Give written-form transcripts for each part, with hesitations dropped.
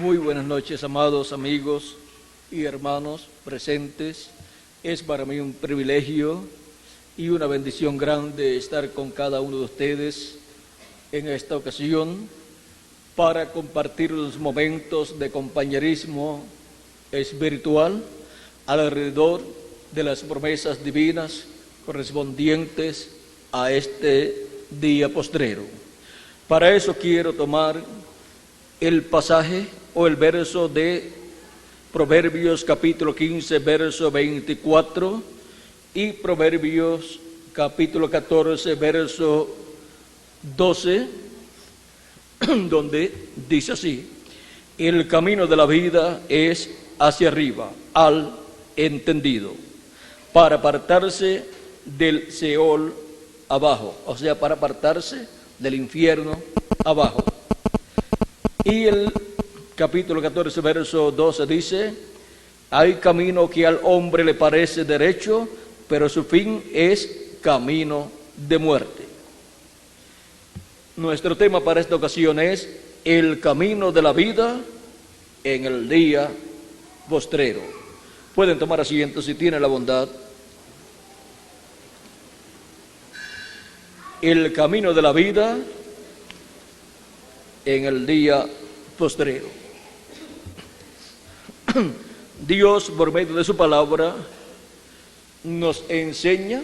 Muy buenas noches, amados amigos y hermanos presentes. Es para mí un privilegio y una bendición grande estar con cada uno de ustedes en esta ocasión para compartir los momentos de compañerismo espiritual alrededor de las promesas divinas correspondientes a este día postrero. Para eso quiero tomar el pasaje o el verso de Proverbios capítulo 15, verso 24 y Proverbios capítulo 14, verso 12, donde dice así: el camino de la vida es hacia arriba, al entendido, para apartarse del Seol abajo, o sea, para apartarse del infierno abajo. Y el capítulo 14, verso 12 dice: hay camino que al hombre le parece derecho, pero su fin es camino de muerte. Nuestro tema para esta ocasión es el camino de la vida en el día postrero. Pueden tomar asiento si tienen la bondad. El camino de la vida en el día postrero. Dios, por medio de su palabra, nos enseña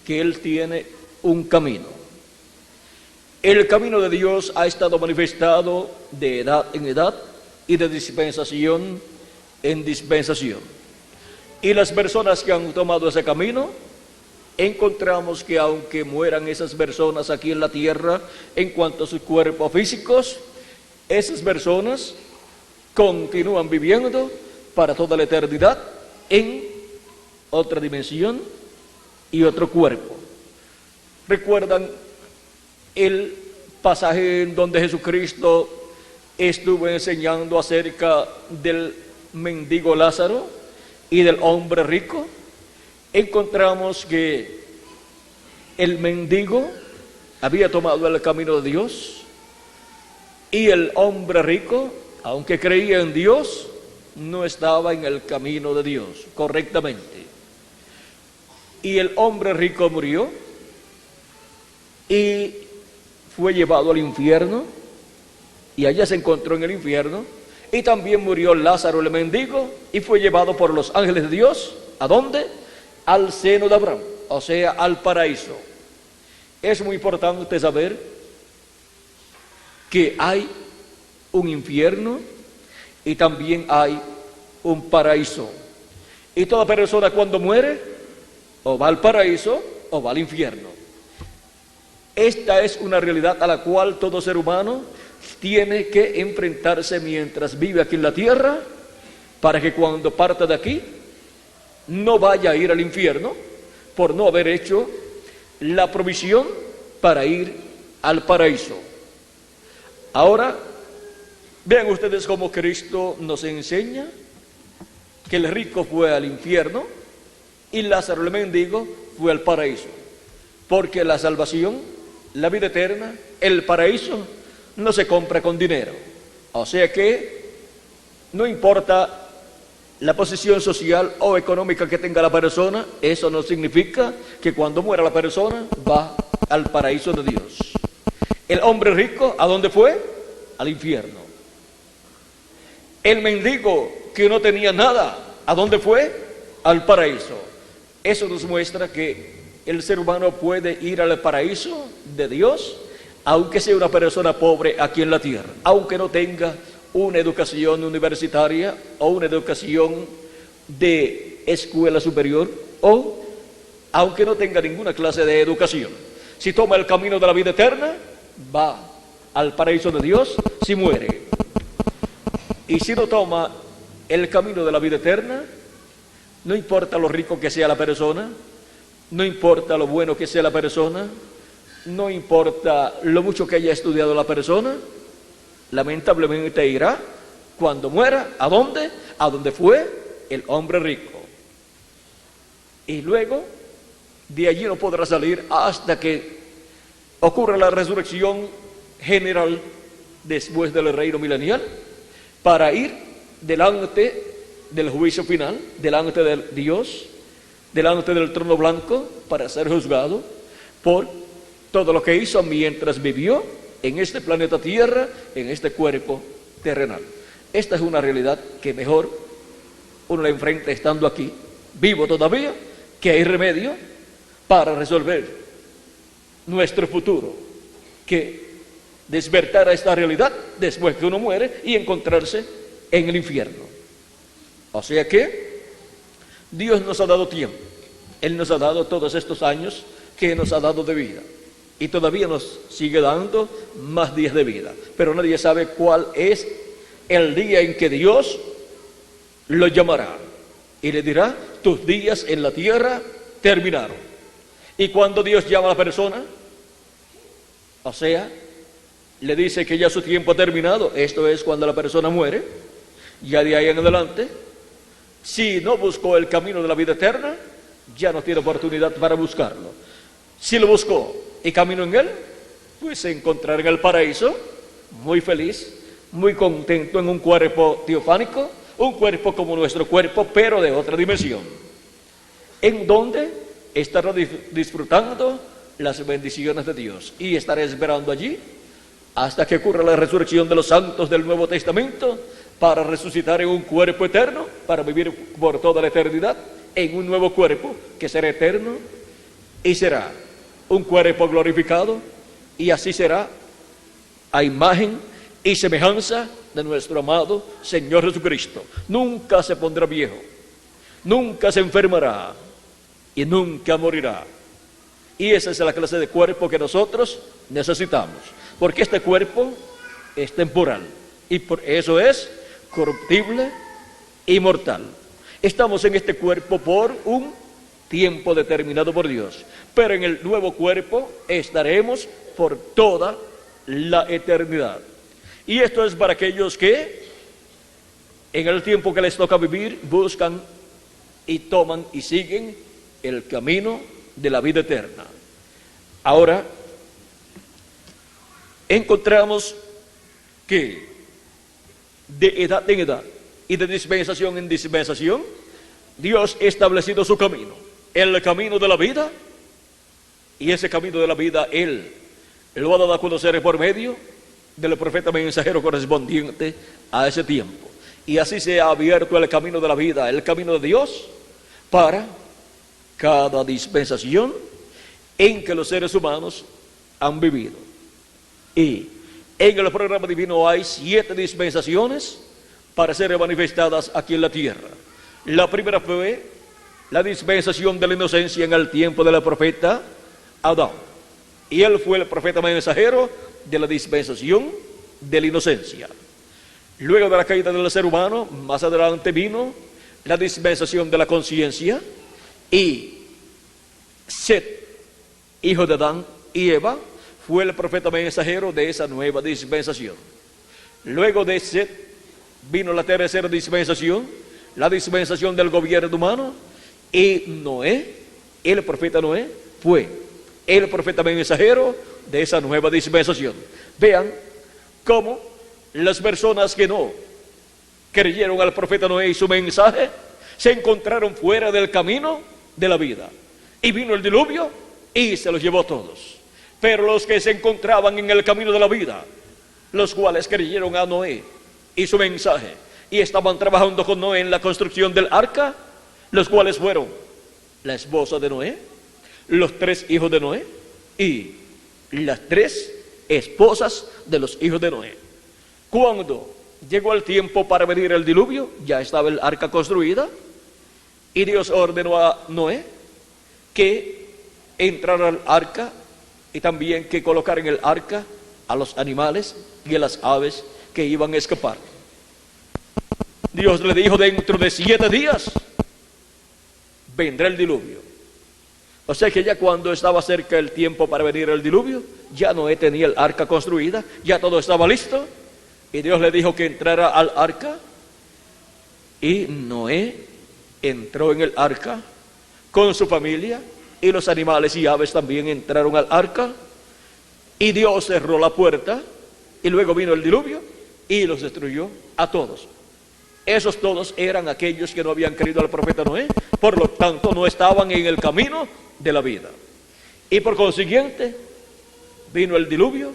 que Él tiene un camino. El camino de Dios ha estado manifestado de edad en edad y de dispensación en dispensación. Y las personas que han tomado ese camino, encontramos que aunque mueran esas personas aquí en la tierra en cuanto a sus cuerpos físicos, esas personas continúan viviendo para toda la eternidad en otra dimensión y otro cuerpo. ¿Recuerdan el pasaje en donde Jesucristo estuvo enseñando acerca del mendigo Lázaro y del hombre rico? Encontramos que el mendigo había tomado el camino de Dios y el hombre rico, aunque creía en Dios, no estaba en el camino de Dios correctamente. Y el hombre rico murió y fue llevado al infierno, y allá se encontró en el infierno. Y también murió Lázaro el mendigo y fue llevado por los ángeles de Dios. ¿A dónde? Al seno de Abraham, o sea, al paraíso. Es muy importante saber que hay un infierno y también hay un paraíso. Y toda persona cuando muere, o va al paraíso o va al infierno. Esta es una realidad a la cual todo ser humano tiene que enfrentarse mientras vive aquí en la tierra, para que cuando parta de aquí no vaya a ir al infierno por no haber hecho la provisión para ir al paraíso. Ahora, vean ustedes cómo Cristo nos enseña que el rico fue al infierno y Lázaro el mendigo fue al paraíso, porque la salvación, la vida eterna, el paraíso no se compra con dinero. O sea que no importa la posición social o económica que tenga la persona, eso no significa que cuando muera la persona va al paraíso de Dios. El hombre rico, ¿a dónde fue? Al infierno. El mendigo que no tenía nada, ¿a dónde fue? Al paraíso. Eso nos muestra que el ser humano puede ir al paraíso de Dios, aunque sea una persona pobre aquí en la tierra, aunque no tenga una educación universitaria o una educación de escuela superior, o aunque no tenga ninguna clase de educación. Si toma el camino de la vida eterna, va al paraíso de Dios si muere. Y si no toma el camino de la vida eterna, no importa lo rico que sea la persona, no importa lo bueno que sea la persona, no importa lo mucho que haya estudiado la persona, lamentablemente irá cuando muera, ¿a dónde? A donde fue el hombre rico. Y luego de allí no podrá salir hasta que ocurra la resurrección general después del reino milenial, para ir delante del juicio final, delante de Dios, delante del trono blanco, para ser juzgado por todo lo que hizo mientras vivió en este planeta Tierra, en este cuerpo terrenal. Esta es una realidad que mejor uno la enfrenta estando aquí, vivo todavía, que hay remedio para resolver nuestro futuro, que despertar a esta realidad después que uno muere y encontrarse en el infierno. O sea que Dios nos ha dado tiempo, Él nos ha dado todos estos años que nos ha dado de vida, y todavía nos sigue dando más días de vida, pero nadie sabe cuál es el día en que Dios lo llamará y le dirá: tus días en la tierra terminaron. Y cuando Dios llama a la persona, o sea, le dice que ya su tiempo ha terminado, esto es cuando la persona muere, ya de ahí en adelante, si no buscó el camino de la vida eterna, ya no tiene oportunidad para buscarlo. Si lo buscó y caminó en él, pues se encontrará en el paraíso, muy feliz, muy contento, en un cuerpo teofánico, un cuerpo como nuestro cuerpo, pero de otra dimensión, en donde estará disfrutando las bendiciones de Dios, y estará esperando allí hasta que ocurra la resurrección de los santos del Nuevo Testamento, para resucitar en un cuerpo eterno, para vivir por toda la eternidad en un nuevo cuerpo que será eterno y será un cuerpo glorificado, y así será a imagen y semejanza de nuestro amado Señor Jesucristo. Nunca se pondrá viejo, nunca se enfermará y nunca morirá. Y esa es la clase de cuerpo que nosotros necesitamos, porque este cuerpo es temporal y por eso es corruptible y mortal. Estamos en este cuerpo por un tiempo determinado por Dios, pero en el nuevo cuerpo estaremos por toda la eternidad. Y esto es para aquellos que en el tiempo que les toca vivir buscan y toman y siguen el camino de la vida eterna. Ahora encontramos que de edad en edad y de dispensación en dispensación, Dios ha establecido su camino, el camino de la vida, y ese camino de la vida Él lo ha dado a conocer por medio del profeta mensajero correspondiente a ese tiempo. Y así se ha abierto el camino de la vida, el camino de Dios, para cada dispensación en que los seres humanos han vivido. Y en el programa divino hay 7 dispensaciones para ser manifestadas aquí en la tierra. La primera fue la dispensación de la inocencia en el tiempo del profeta Adán, y él fue el profeta mensajero de la dispensación de la inocencia. Luego de la caída del ser humano, más adelante vino la dispensación de la conciencia, y Set, hijo de Adán y Eva, fue el profeta mensajero de esa nueva dispensación. Luego de Set vino la tercera dispensación, la dispensación del gobierno humano, y Noé, el profeta Noé, fue el profeta mensajero de esa nueva dispensación. Vean cómo las personas que no creyeron al profeta Noé y su mensaje se encontraron fuera del camino de la vida, y vino el diluvio y se los llevó a todos. Pero los que se encontraban en el camino de la vida, los cuales creyeron a Noé y su mensaje, y estaban trabajando con Noé en la construcción del arca, los cuales fueron la esposa de Noé, los 3 hijos de Noé y las 3 esposas de los hijos de Noé. Cuando llegó el tiempo para venir el diluvio, ya estaba el arca construida, y Dios ordenó a Noé que entrara al arca, y también que colocara en el arca a los animales y a las aves que iban a escapar. Dios le dijo: dentro de 7 días vendrá el diluvio. O sea que ya cuando estaba cerca el tiempo para venir el diluvio, ya Noé tenía el arca construida, ya todo estaba listo, y Dios le dijo que entrara al arca, y Noé entró en el arca con su familia, y los animales y aves también entraron al arca, y Dios cerró la puerta y luego vino el diluvio y los destruyó a todos. Esos todos eran aquellos que no habían creído al profeta Noé, por lo tanto no estaban en el camino de la vida. Y por consiguiente, vino el diluvio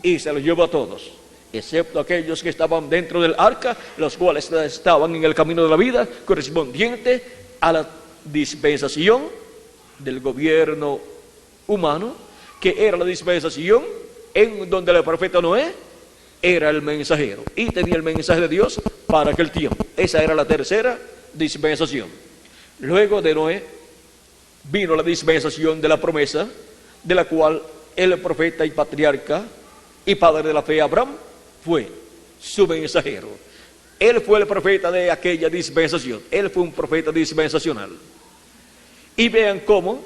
y se los llevó a todos, excepto aquellos que estaban dentro del arca, los cuales estaban en el camino de la vida, correspondiente a la dispensación del gobierno humano, que era la dispensación en donde el profeta Noé era el mensajero y tenía el mensaje de Dios para aquel tiempo. Esa era la tercera dispensación. Luego de Noé vino la dispensación de la promesa, de la cual el profeta y patriarca y padre de la fe Abraham fue su mensajero. Él fue el profeta de aquella dispensación. Él fue un profeta dispensacional. Y vean cómo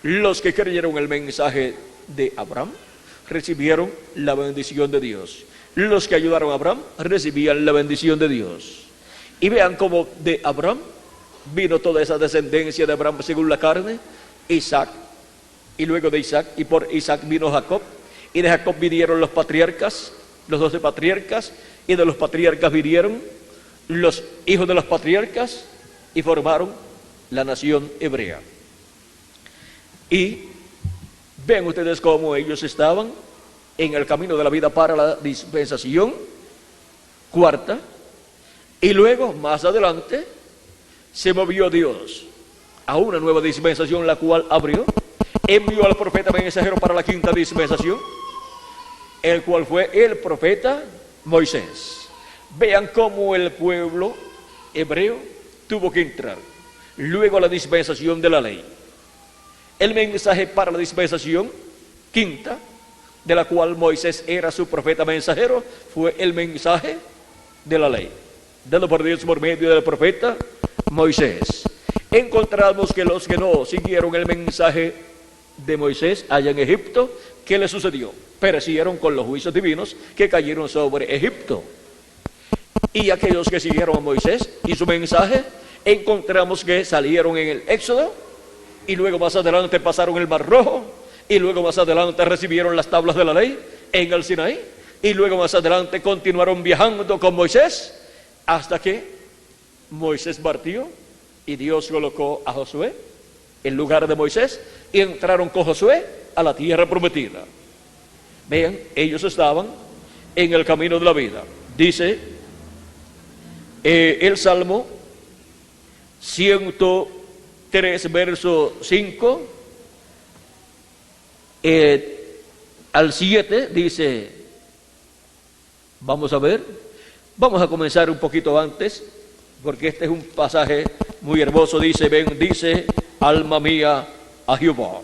los que creyeron el mensaje de Abraham recibieron la bendición de Dios. Los que ayudaron a Abraham recibían la bendición de Dios. Y vean cómo de Abraham vino toda esa descendencia de Abraham según la carne, Isaac, y luego de Isaac, y por Isaac vino Jacob, y de Jacob vinieron los patriarcas, los 12 patriarcas, y de los patriarcas vinieron los hijos de los patriarcas, y formaron la nación hebrea. Y ven ustedes cómo ellos estaban en el camino de la vida para la dispensación cuarta, y luego más adelante se movió Dios a una nueva dispensación, la cual abrió, envió al profeta mensajero para la quinta dispensación, el cual fue el profeta Moisés. Vean cómo el pueblo hebreo tuvo que entrar luego a la dispensación de la ley. El mensaje para la dispensación quinta, de la cual Moisés era su profeta mensajero, fue el mensaje de la ley, dado por Dios por medio del profeta Moisés. Encontramos que los que no siguieron el mensaje de Moisés allá en Egipto, ¿qué les sucedió? Perecieron con los juicios divinos que cayeron sobre Egipto. Y aquellos que siguieron a Moisés y su mensaje, encontramos que salieron en el Éxodo, y luego más adelante pasaron el Mar Rojo, y luego más adelante recibieron las tablas de la ley en el Sinaí, y luego más adelante continuaron viajando con Moisés, hasta que Moisés partió, y Dios colocó a Josué en lugar de Moisés, y entraron con Josué a la tierra prometida. Vean, ellos estaban en el camino de la vida. Dice el Salmo 103, verso 5 al 7, dice, vamos a ver, vamos a comenzar un poquito antes, porque este es un pasaje muy hermoso. Dice, bendice alma mía a Jehová,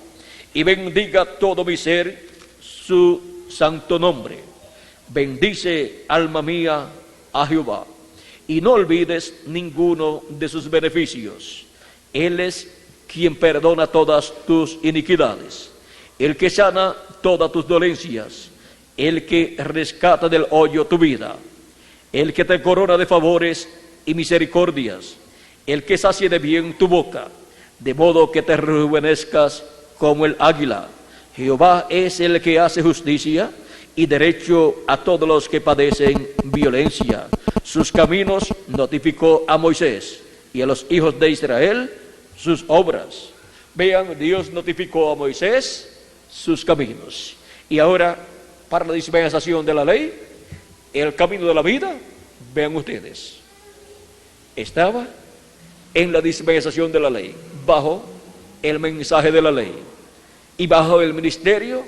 y bendiga todo mi ser su santo nombre. Bendice alma mía a Jehová, y no olvides ninguno de sus beneficios. Él es quien perdona todas tus iniquidades, el que sana todas tus dolencias, el que rescata del hoyo tu vida, el que te corona de favores y misericordias, el que sacie de bien tu boca, de modo que te rejuvenezcas como el águila. Jehová es el que hace justicia y derecho a todos los que padecen violencia. Sus caminos notificó a Moisés, y a los hijos de Israel sus obras. Vean, Dios notificó a Moisés sus caminos. Y ahora, para la dispensación de la ley, el camino de la vida, vean ustedes, estaba en la dispensación de la ley, bajo el mensaje de la ley y bajo el ministerio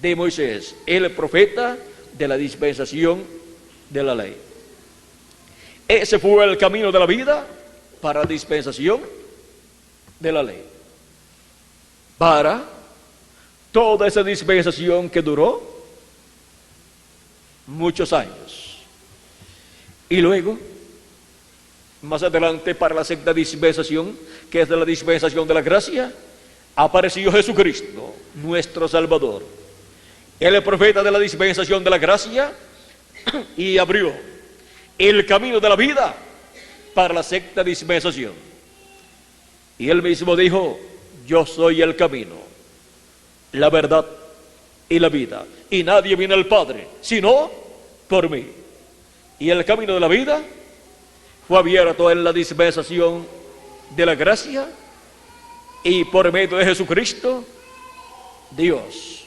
de Moisés, el profeta de la dispensación de la ley. Ese fue el camino de la vida para la dispensación de la ley, para toda esa dispensación que duró muchos años. Y luego, más adelante, para la sexta dispensación, que es de la dispensación de la gracia, apareció Jesucristo, nuestro Salvador, el profeta de la dispensación de la gracia, y abrió el camino de la vida para la sexta dispensación. Y él mismo dijo, yo soy el camino, la verdad y la vida, y nadie viene al Padre sino por mí. Y el camino de la vida fue abierto en la dispensación de la gracia, y por medio de Jesucristo Dios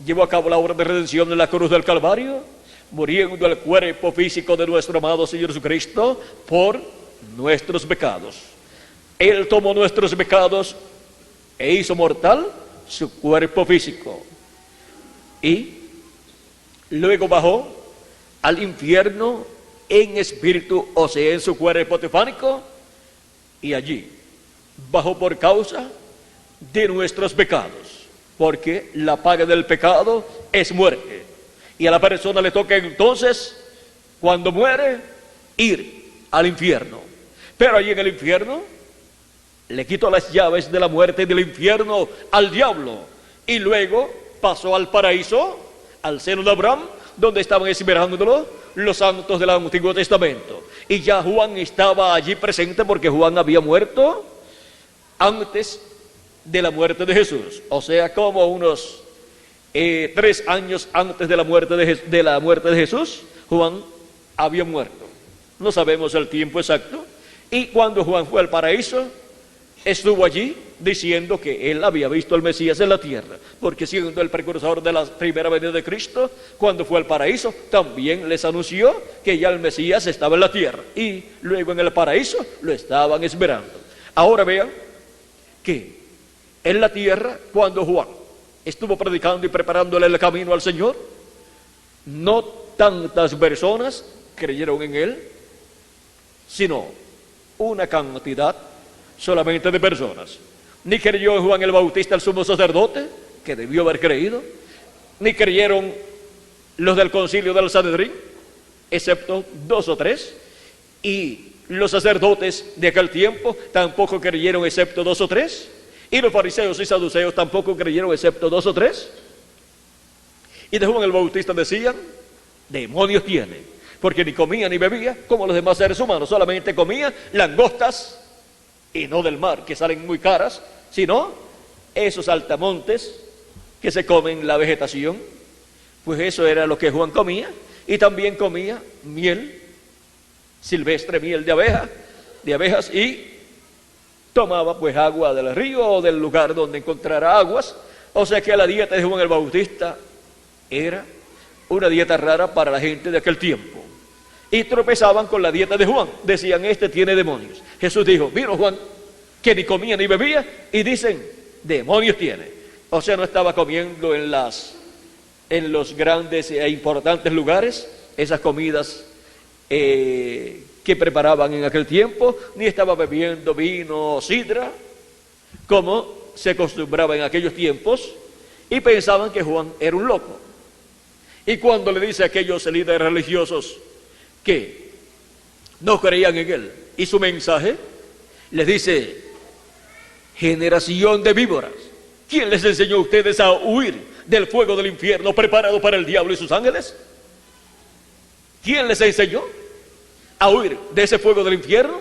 llevó a cabo la obra de redención en la cruz del Calvario, muriendo el cuerpo físico de nuestro amado Señor Jesucristo por nuestros pecados. Él tomó nuestros pecados e hizo mortal su cuerpo físico, y luego bajó al infierno en espíritu, o sea, en su cuerpo teofánico, y allí bajó por causa de nuestros pecados, porque la paga del pecado es muerte, y a la persona le toca entonces, cuando muere, ir al infierno. Pero allí en el infierno le quitó las llaves de la muerte y del infierno al diablo, y luego pasó al paraíso, al seno de Abraham, donde estaban esperándolo los santos del Antiguo Testamento. Y ya Juan estaba allí presente, porque Juan había muerto antes de la muerte de Jesús, o sea, como unos 3 años antes de la muerte de Jesús, Juan había muerto. No sabemos el tiempo exacto. Y cuando Juan fue al paraíso, estuvo allí diciendo que él había visto al Mesías en la tierra, porque siendo el precursor de la primera venida de Cristo, cuando fue al paraíso también les anunció que ya el Mesías estaba en la tierra, y luego en el paraíso lo estaban esperando. Ahora vean que en la tierra, cuando Juan estuvo predicando y preparándole el camino al Señor, no tantas personas creyeron en él, sino una cantidad solamente de personas. Ni creyó en Juan el Bautista, el sumo sacerdote, que debió haber creído, ni creyeron los del concilio del Sanedrín, excepto 2 o 3, y los sacerdotes de aquel tiempo tampoco creyeron, excepto 2 o 3, y los fariseos y saduceos tampoco creyeron, excepto 2 o 3. Y de Juan el Bautista decían: demonios tiene, porque ni comía ni bebía como los demás seres humanos, solamente comía langostas, y no del mar, que salen muy caras, sino esos altamontes que se comen la vegetación. Pues eso era lo que Juan comía, y también comía miel silvestre, miel de abejas, y tomaba pues agua del río o del lugar donde encontrara aguas. O sea que la dieta de Juan el Bautista era una dieta rara para la gente de aquel tiempo, y tropezaban con la dieta de Juan, decían: este tiene demonios. Jesús dijo: vino Juan, que ni comía ni bebía, y dicen: demonios tiene. O sea, no estaba comiendo en los grandes e importantes lugares, esas comidas que preparaban en aquel tiempo, ni estaba bebiendo vino o sidra, como se acostumbraba en aquellos tiempos, y pensaban que Juan era un loco. Y cuando le dice a aquellos líderes religiosos que no creían en él y su mensaje, les dice: generación de víboras, ¿quién les enseñó a ustedes a huir del fuego del infierno preparado para el diablo y sus ángeles? ¿Quién les enseñó a huir de ese fuego del infierno,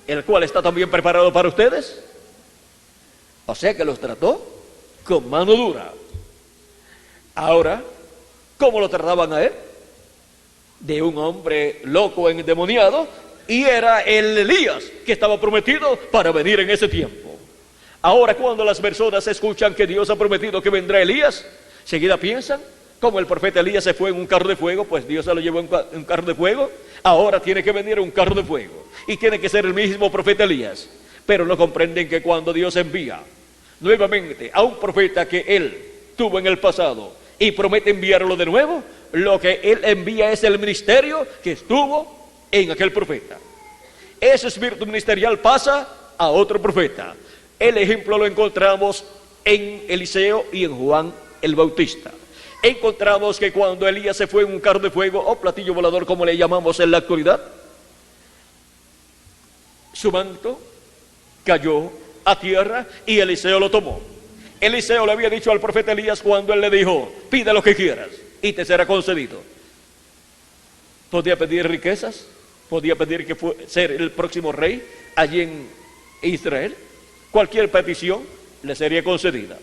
el cual está también preparado para ustedes? O sea que los trató con mano dura. Ahora, ¿cómo lo trataban a él? De un hombre loco, endemoniado, y era el Elías que estaba prometido para venir en ese tiempo. Ahora, cuando las personas escuchan que Dios ha prometido que vendrá Elías, seguida piensan: como el profeta Elías se fue en un carro de fuego, pues Dios se lo llevó en un carro de fuego, ahora tiene que venir un carro de fuego, y tiene que ser el mismo profeta Elías. Pero no comprenden que cuando Dios envía nuevamente a un profeta que él tuvo en el pasado y promete enviarlo de nuevo, lo que él envía es el ministerio que estuvo en aquel profeta. Ese espíritu ministerial pasa a otro profeta. El ejemplo lo encontramos en Eliseo y en Juan el Bautista. Encontramos que cuando Elías se fue en un carro de fuego, o platillo volador como le llamamos en la actualidad, su manto cayó a tierra y Eliseo lo tomó. Eliseo le había dicho al profeta Elías, cuando él le dijo: pide lo que quieras y te será concedido. Podía pedir riquezas, podía pedir que ser el próximo rey allí en Israel. Cualquier petición le sería concedida.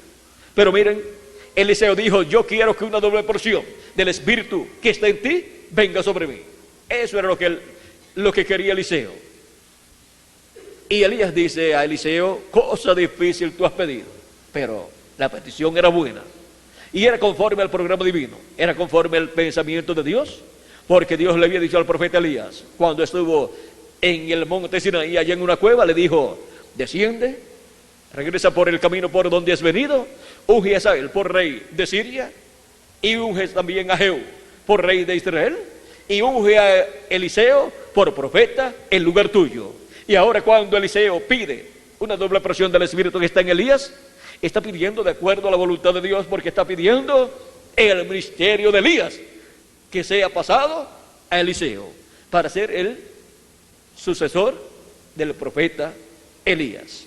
Pero miren, Eliseo dijo: yo quiero que una doble porción del Espíritu que está en ti venga sobre mí. Eso era lo que quería Eliseo. Y Elías dice a Eliseo: cosa difícil tú has pedido, pero la petición era buena y era conforme al programa divino, era conforme al pensamiento de Dios, porque Dios le había dicho al profeta Elías, cuando estuvo en el monte Sinaí, allá en una cueva, le dijo: desciende, regresa por el camino por donde has venido, unge a Hazael por rey de Siria, y unge también a Jehú por rey de Israel, y unge a Eliseo por profeta en lugar tuyo. Y ahora, cuando Eliseo pide una doble porción del Espíritu que está en Elías, está pidiendo de acuerdo a la voluntad de Dios, porque está pidiendo el ministerio de Elías que sea pasado a Eliseo para ser el sucesor del profeta Elías.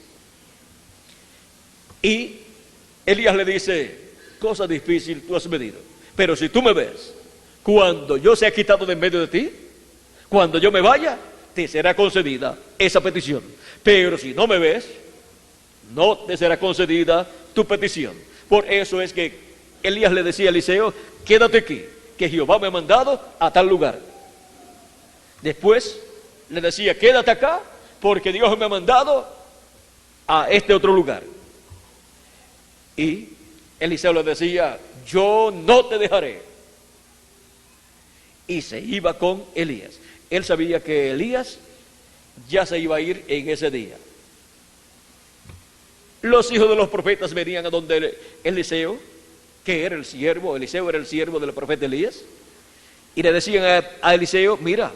Y Elías le dice: cosa difícil tú has pedido, pero si tú me ves, cuando yo sea quitado de en medio de ti, cuando yo me vaya, te será concedida esa petición. Pero si no me ves, no te será concedida tu petición. Por eso es que Elías le decía a Eliseo: quédate aquí, que Jehová me ha mandado a tal lugar. Después le decía: quédate acá, porque Dios me ha mandado a este otro lugar. Y Eliseo le decía: yo no te dejaré. Y se iba con Elías. Él sabía que Elías ya se iba a ir en ese día. Los hijos de los profetas venían a donde Eliseo, que era el siervo, Eliseo era el siervo del profeta Elías, y le decían a Eliseo: mira,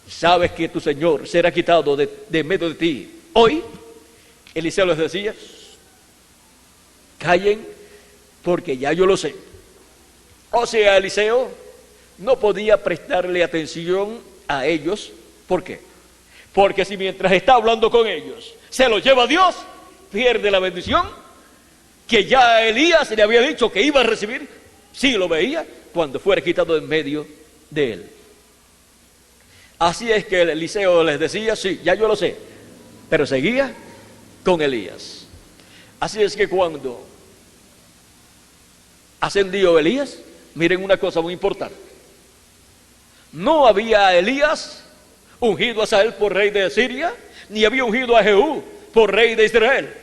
sabes que tu Señor será quitado de medio de ti hoy. Eliseo les decía: callen, porque ya yo lo sé. O sea, Eliseo no podía prestarle atención a ellos. ¿Por qué? Porque si mientras está hablando con ellos se lo lleva Dios, pierde la bendición que ya Elías le había dicho que iba a recibir si lo veía cuando fuera quitado en medio de él. Así es que Eliseo les decía: sí, ya yo lo sé, pero seguía con Elías. Así es que cuando ascendió Elías, miren una cosa muy importante: no había Elías ungido a Hazael por rey de Siria, ni había ungido a Jehú por rey de Israel,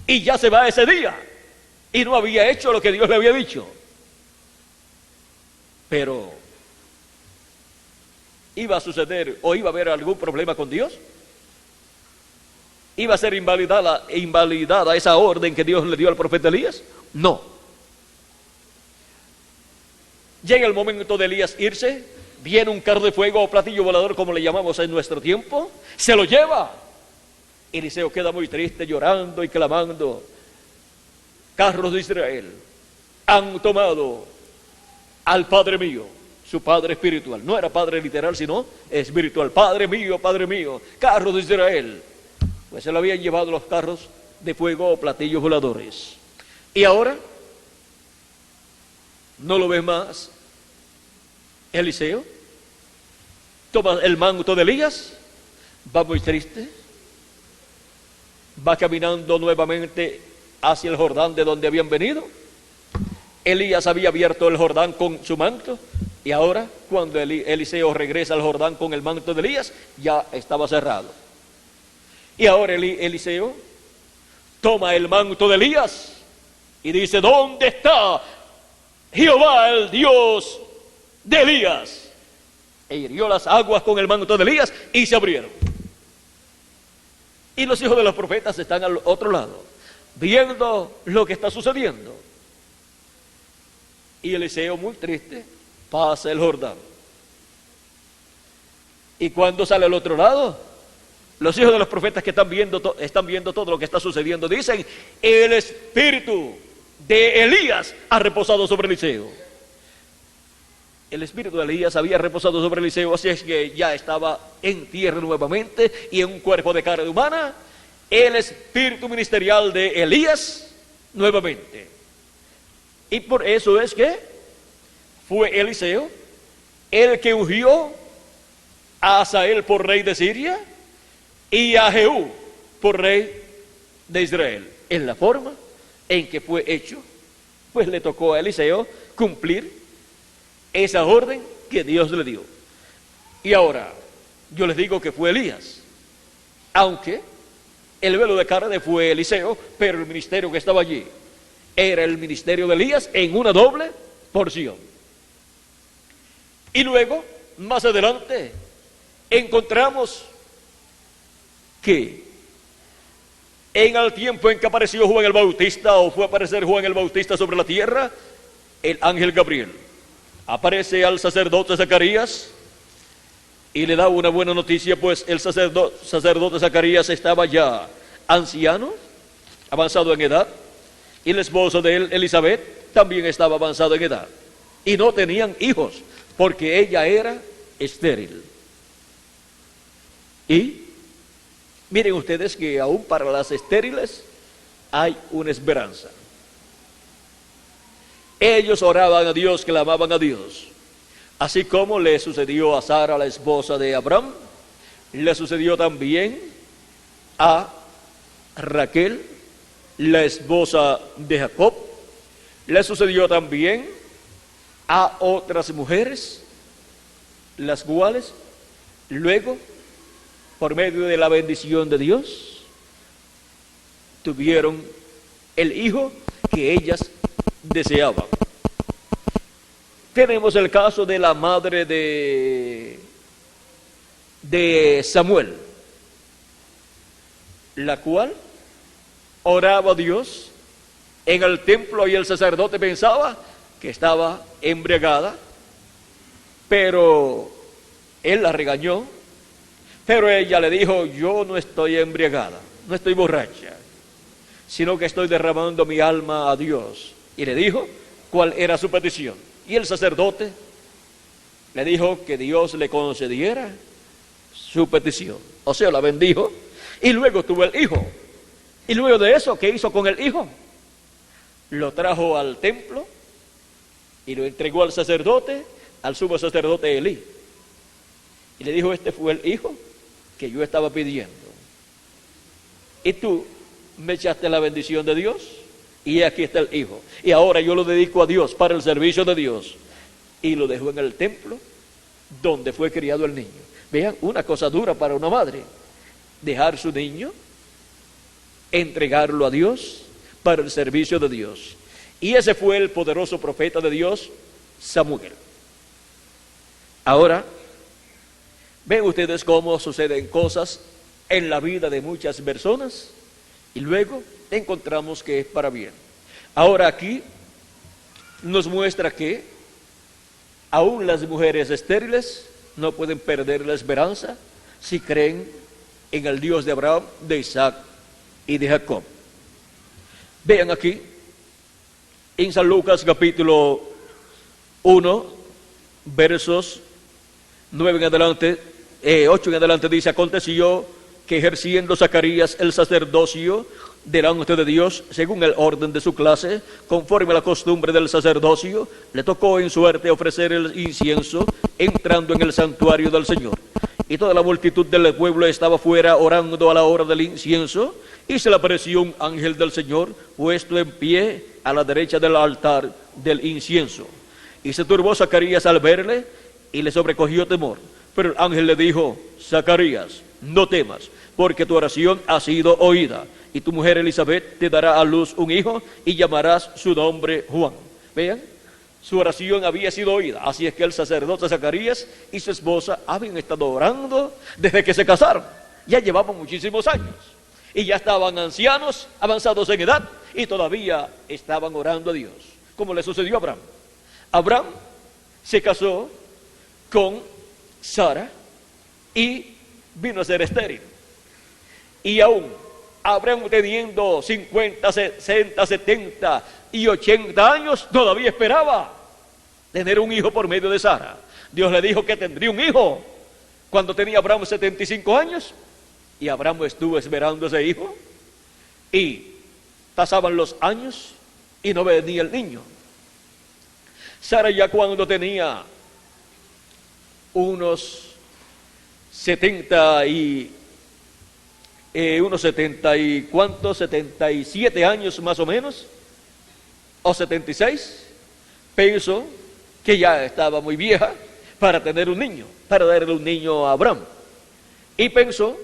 y ya se va ese día, y no había hecho lo que Dios le había dicho. Pero ¿iba a suceder o iba a haber algún problema con Dios? ¿Iba a ser invalidada esa orden que Dios le dio al profeta Elías? No. Llega el momento de Elías irse, viene un carro de fuego o platillo volador, como le llamamos en nuestro tiempo, se lo lleva. Eliseo queda muy triste, llorando y clamando: carros de Israel han tomado al Padre mío, su padre espiritual. No era padre literal, sino espiritual. Padre mío, carros de Israel. Pues se lo habían llevado los carros de fuego o platillos voladores. Y ahora no lo ves más. Eliseo toma el manto de Elías, va muy triste, va caminando nuevamente hacia el Jordán de donde habían venido. Elías había abierto el Jordán con su manto, y ahora cuando Eliseo regresa al Jordán con el manto de Elías, ya estaba cerrado. Y ahora Eliseo toma el manto de Elías y dice: ¿dónde está Jehová, el Dios de Elías? E hirió las aguas con el manto de Elías y se abrieron. Y los hijos de los profetas están al otro lado, viendo lo que está sucediendo. Y Eliseo, muy triste, pasa el Jordán. Y cuando sale al otro lado, los hijos de los profetas que están viendo todo lo que está sucediendo, dicen: el espíritu de Elías ha reposado sobre Eliseo. El espíritu de Elías había reposado sobre Eliseo, así es que ya estaba en tierra nuevamente y en un cuerpo de carne humana, el espíritu ministerial de Elías nuevamente. Y por eso es que fue Eliseo el que ungió a Hazael por rey de Siria y a Jehú por rey de Israel, en la forma en que fue hecho pues le tocó a Eliseo cumplir esa orden que Dios le dio. Y ahora, yo les digo que fue Elías, aunque el velo de carne fue Eliseo, pero el ministerio que estaba allí era el ministerio de Elías en una doble porción. Y luego, más adelante, encontramos que en el tiempo en que apareció Juan el Bautista, o fue a aparecer Juan el Bautista sobre la tierra, el ángel Gabriel aparece al sacerdote Zacarías y le da una buena noticia, pues el sacerdote Zacarías estaba ya anciano, avanzado en edad, y la esposa de él, Elizabeth, también estaba avanzada en edad, y no tenían hijos, porque ella era estéril. Y miren ustedes que aún para las estériles hay una esperanza. Ellos oraban a Dios, clamaban a Dios, así como le sucedió a Sara, la esposa de Abraham, le sucedió también a Raquel, la esposa de Jacob, le sucedió también a otras mujeres, las cuales luego, por medio de la bendición de Dios, tuvieron el hijo que ellas deseaban. Tenemos el caso de la madre de Samuel, la cual oraba a Dios en el templo, y el sacerdote pensaba que estaba embriagada, pero él la regañó, pero ella le dijo: yo no estoy embriagada, no estoy borracha, sino que estoy derramando mi alma a Dios. Y le dijo cuál era su petición, y el sacerdote le dijo que Dios le concediera su petición, o sea, la bendijo, y luego tuvo el hijo. Y luego de eso, ¿qué hizo con el hijo? Lo trajo al templo y lo entregó al sacerdote, al sumo sacerdote Elí, y le dijo: este fue el hijo que yo estaba pidiendo, y tú me echaste la bendición de Dios, y aquí está el hijo, y ahora yo lo dedico a Dios para el servicio de Dios. Y lo dejó en el templo donde fue criado el niño. Vean, una cosa dura para una madre, dejar su niño, entregarlo a Dios para el servicio de Dios. Y ese fue el poderoso profeta de Dios, Samuel. Ahora, ven ustedes cómo suceden cosas en la vida de muchas personas y luego encontramos que es para bien. Ahora aquí nos muestra que aún las mujeres estériles no pueden perder la esperanza si creen en el Dios de Abraham, de Isaac y de Jacob. Vean aquí, en San Lucas capítulo 1, versos 9 en adelante, 8 en adelante, dice: aconteció que ejerciendo Zacarías el sacerdocio delante de Dios, según el orden de su clase, conforme a la costumbre del sacerdocio, le tocó en suerte ofrecer el incienso, entrando en el santuario del Señor. Y toda la multitud del pueblo estaba fuera orando a la hora del incienso, y se le apareció un ángel del Señor, puesto en pie a la derecha del altar del incienso. Y se turbó Zacarías al verle, y le sobrecogió temor. Pero el ángel le dijo: Zacarías, no temas, porque tu oración ha sido oída, y tu mujer Elizabeth te dará a luz un hijo, y llamarás su nombre Juan. Vean, su oración había sido oída. Así es que el sacerdote Zacarías y su esposa habían estado orando desde que se casaron. Ya llevaban muchísimos años, y ya estaban ancianos, avanzados en edad, y todavía estaban orando a Dios, como le sucedió a Abraham. Abraham se casó con Sara y vino a ser estéril. Y aún Abraham, teniendo 50, 60, 70 y 80 años, todavía esperaba tener un hijo por medio de Sara. Dios le dijo que tendría un hijo cuando tenía Abraham 75 años, y Abraham estuvo esperando ese hijo, y pasaban los años y no venía el niño. Sara, ya cuando tenía unos 77 años más o menos, o 76, pensó que ya estaba muy vieja para tener un niño, para darle un niño a Abraham. Y pensó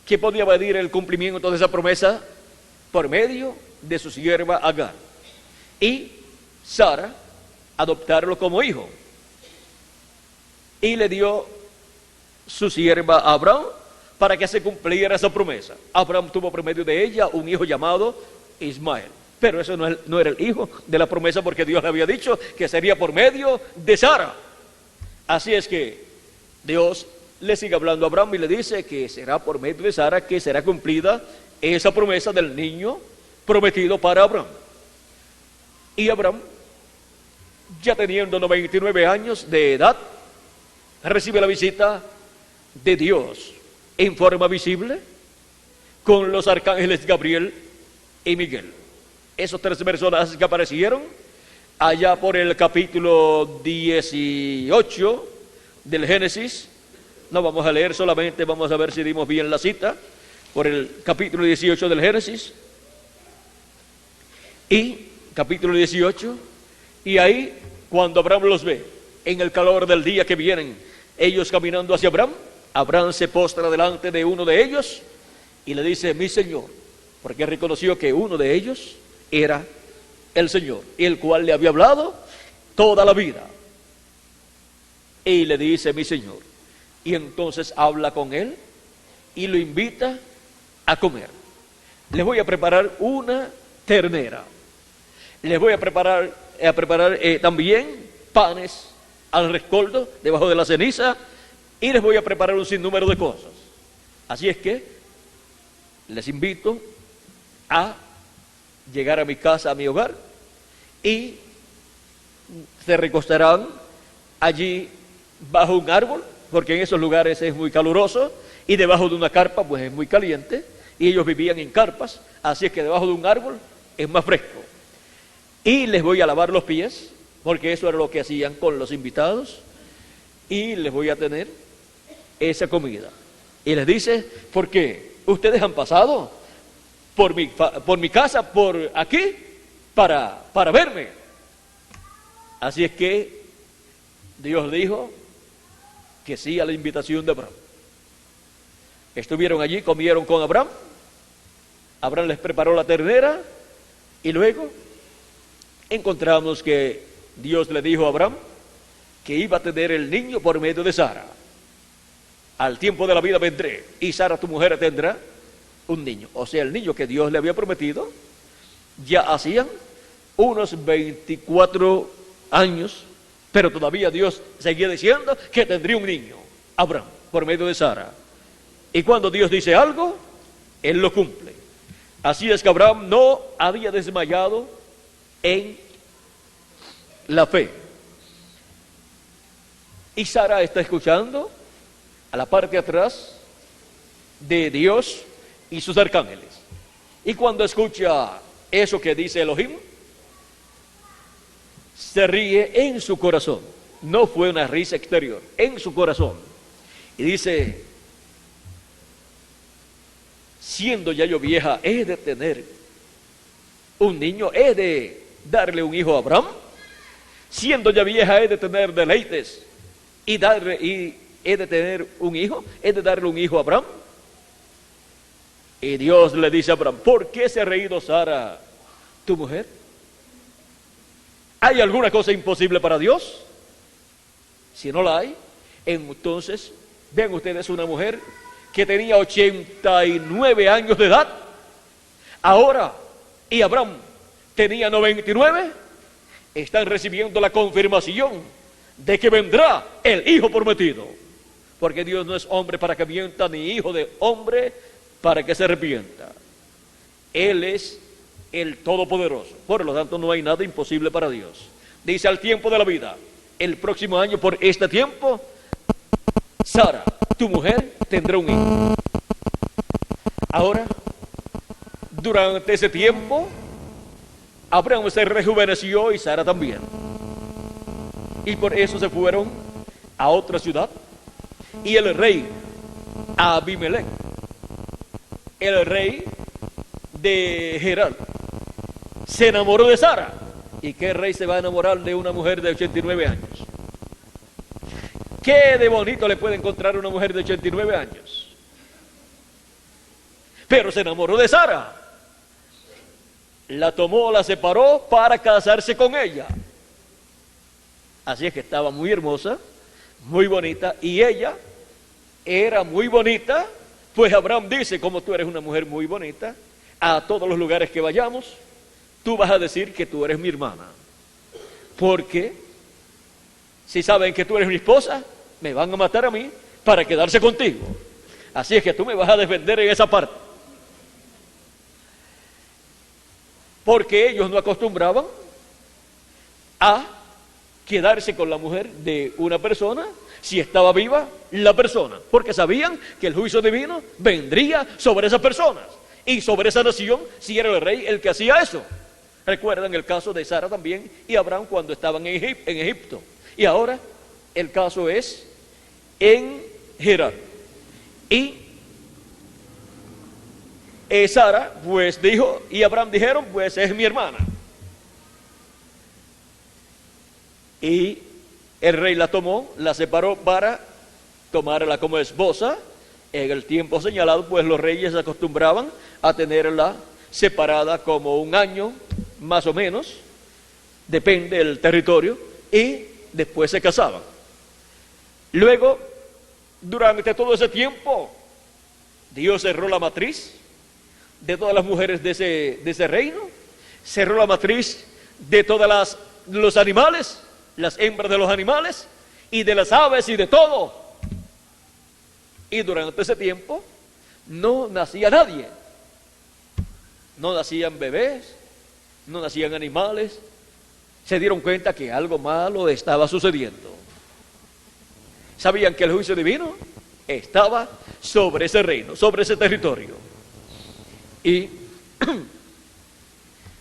que podía pedir el cumplimiento de esa promesa por medio de su sierva Agar. Y Sara adoptarlo como hijo. Y le dio su sierva a Abraham para que se cumpliera esa promesa. Abraham tuvo por medio de ella un hijo llamado Ismael. Pero eso no era el hijo de la promesa, porque Dios le había dicho que sería por medio de Sara. Así es que Dios le sigue hablando a Abraham y le dice que será por medio de Sara que será cumplida esa promesa del niño prometido para Abraham. Y Abraham, ya teniendo 99 años de edad, recibe la visita de Dios en forma visible con los arcángeles Gabriel y Miguel. Esos tres personajes que aparecieron allá por el capítulo 18 del Génesis. No vamos a leer, solamente vamos a ver si dimos bien la cita. Por el capítulo 18 del Génesis. Y capítulo 18. Y ahí, cuando Abraham los ve, en el calor del día que vienen, ellos caminando hacia Abraham, Abraham se postra delante de uno de ellos y le dice: mi Señor, porque reconoció que uno de ellos era el Señor, el cual le había hablado toda la vida. Y le dice: mi Señor. Y entonces habla con él y lo invita a comer. Les voy a preparar una ternera. Les voy a preparar también panes al rescoldo debajo de la ceniza, y les voy a preparar un sinnúmero de cosas. Así es que les invito a llegar a mi casa, a mi hogar, y se recostarán allí bajo un árbol, porque en esos lugares es muy caluroso, y debajo de una carpa pues es muy caliente, y ellos vivían en carpas, así es que debajo de un árbol es más fresco. Y les voy a lavar los pies, porque eso era lo que hacían con los invitados, y les voy a tener esa comida. Y les dice: porque ustedes han pasado por mi casa, por aquí, para verme. Así es que Dios dijo que sí a la invitación de Abraham. Estuvieron allí, comieron con Abraham. Abraham les preparó la ternera, y luego encontramos que Dios le dijo a Abraham que iba a tener el niño por medio de Sara. Al tiempo de la vida vendré, y Sara tu mujer tendrá un niño. O sea, el niño que Dios le había prometido. Ya hacían unos 24 años, pero todavía Dios seguía diciendo que tendría un niño, Abraham, por medio de Sara. Y cuando Dios dice algo, Él lo cumple. Así es que Abraham no había desmayado en la fe. Y Sara está escuchando a la parte de atrás de Dios y sus arcángeles. Y cuando escucha eso que dice Elohim, se ríe en su corazón. No fue una risa exterior, en su corazón. Y dice: siendo ya yo vieja, ¿he de tener un niño? ¿He de darle un hijo a Abraham? Siendo ya vieja, ¿he de tener deleites y he de tener un hijo? ¿He de darle un hijo a Abraham? Y Dios le dice a Abraham: ¿por qué se ha reído Sara, tu mujer? ¿Hay alguna cosa imposible para Dios? Si no la hay, entonces vean ustedes una mujer que tenía 89 años de edad ahora, y Abraham tenía 99, están recibiendo la confirmación de que vendrá el hijo prometido, porque Dios no es hombre para que mienta, ni hijo de hombre para que se arrepienta. Él es el Todopoderoso, por lo tanto no hay nada imposible para Dios. Dice: al tiempo de la vida, el próximo año por este tiempo, Sara, tu mujer, tendrá un hijo. Ahora, durante ese tiempo, Abraham se rejuveneció y Sara también. Y por eso se fueron a otra ciudad. Y el rey Abimelech, el rey de Gerar, se enamoró de Sara ¿Y qué rey se va a enamorar de una mujer de 89 años? ¿Qué de bonito le puede encontrar a una mujer de 89 años? Pero se enamoró de Sara. La tomó, la separó para casarse con ella. Así es que estaba muy hermosa, muy bonita, y ella era muy bonita, pues Abraham dice, como tú eres una mujer muy bonita, a todos los lugares que vayamos, tú vas a decir que tú eres mi hermana. Porque si saben que tú eres mi esposa, me van a matar a mí para quedarse contigo. Así es que tú me vas a defender en esa parte. Porque ellos no acostumbraban a quedarse con la mujer de una persona si estaba viva la persona, porque sabían que el juicio divino vendría sobre esas personas y sobre esa nación si era el rey el que hacía eso. Recuerdan el caso de Sara también y Abraham cuando estaban en Egipto. Y ahora el caso es en Gerar. Y Sara pues dijo, y Abraham dijeron, pues es mi hermana. Y el rey la tomó, la separó para tomarla como esposa. En el tiempo señalado, pues los reyes acostumbraban a tenerla separada como un año, más o menos, depende del territorio, y después se casaban. Luego, durante todo ese tiempo, Dios cerró la matriz de todas las mujeres de ese reino, cerró la matriz de todos los animales, las hembras de los animales, y de las aves y de todo. Y durante ese tiempo no nacía nadie, no nacían bebés, no nacían animales. Se dieron cuenta que algo malo estaba sucediendo. Sabían que el juicio divino estaba sobre ese reino, sobre ese territorio. Y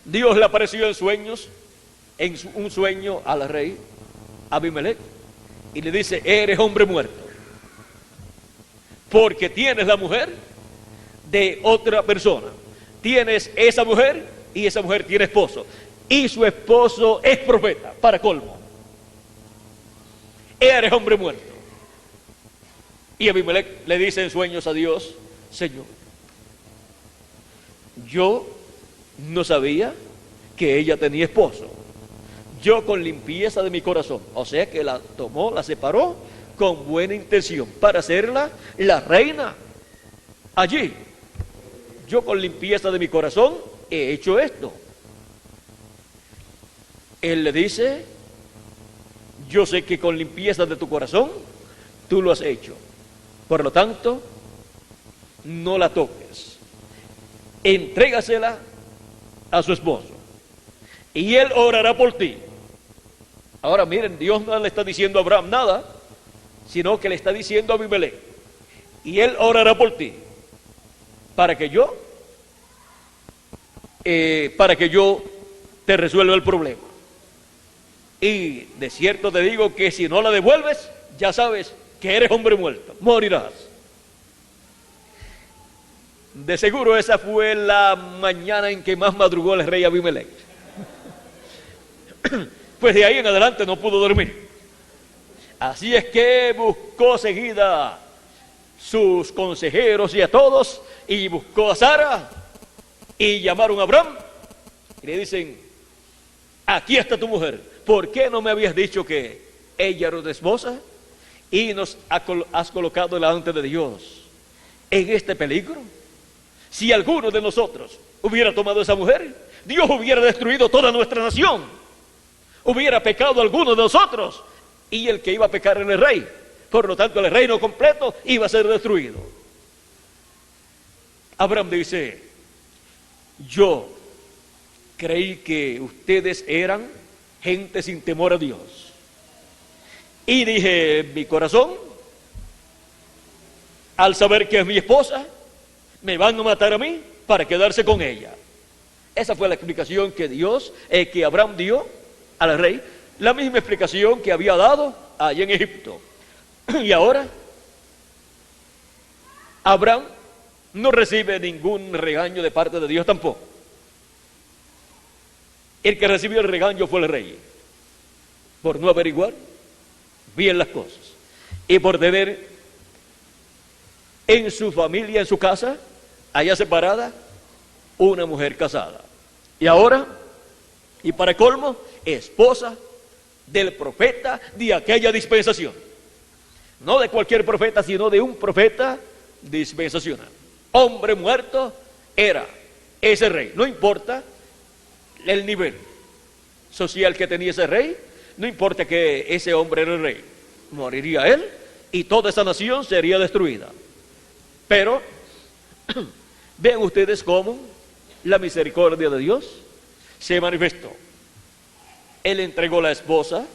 Dios le apareció en sueños, en un sueño al rey Abimelech, y le dice, eres hombre muerto, porque tienes la mujer de otra persona. Tienes esa mujer y esa mujer tiene esposo. Y su esposo es profeta, para colmo. Eres hombre muerto. Y Abimelech le dice en sueños a Dios, Señor, yo no sabía que ella tenía esposo. Yo con limpieza de mi corazón, o sea que la tomó, la separó con buena intención para hacerla la reina allí. Yo con limpieza de mi corazón he hecho esto. Él le dice, yo sé que con limpieza de tu corazón tú lo has hecho. Por lo tanto, no la toques. Entrégasela a su esposo y él orará por ti. Ahora miren, Dios no le está diciendo a Abraham nada, sino que le está diciendo a Abimelech, y él orará por ti para que yo te resuelva el problema. Y de cierto te digo que si no la devuelves, ya sabes que eres hombre muerto, morirás. De seguro esa fue la mañana en que más madrugó el rey Abimelech. Pues de ahí en adelante no pudo dormir. Así es que buscó seguida sus consejeros y a todos, y buscó a Sara, y llamaron a Abraham, y le dicen, aquí está tu mujer, ¿por qué no me habías dicho que ella era tu esposa? Y nos has colocado delante de Dios en este peligro. Si alguno de nosotros hubiera tomado esa mujer, Dios hubiera destruido toda nuestra nación. Hubiera pecado alguno de nosotros, y el que iba a pecar era el rey. Por lo tanto, el reino completo iba a ser destruido. Abraham dice, yo creí que ustedes eran gente sin temor a Dios. Y dije en mi corazón, al saber que es mi esposa, me van a matar a mí para quedarse con ella. Esa fue la explicación que Abraham dio al rey, la misma explicación que había dado allá en Egipto. Y ahora Abraham no recibe ningún regaño de parte de Dios tampoco. El que recibió el regaño fue el rey, por no averiguar bien las cosas y por tener en su familia, en su casa, allá separada, una mujer casada. Y ahora, y para colmo, esposa del profeta de aquella dispensación. No de cualquier profeta, sino de un profeta dispensacional. Hombre muerto era ese rey. No importa el nivel social que tenía ese rey, no importa que ese hombre era el rey. Moriría él y toda esa nación sería destruida. Pero vean ustedes cómo la misericordia de Dios se manifestó. Él entregó la esposa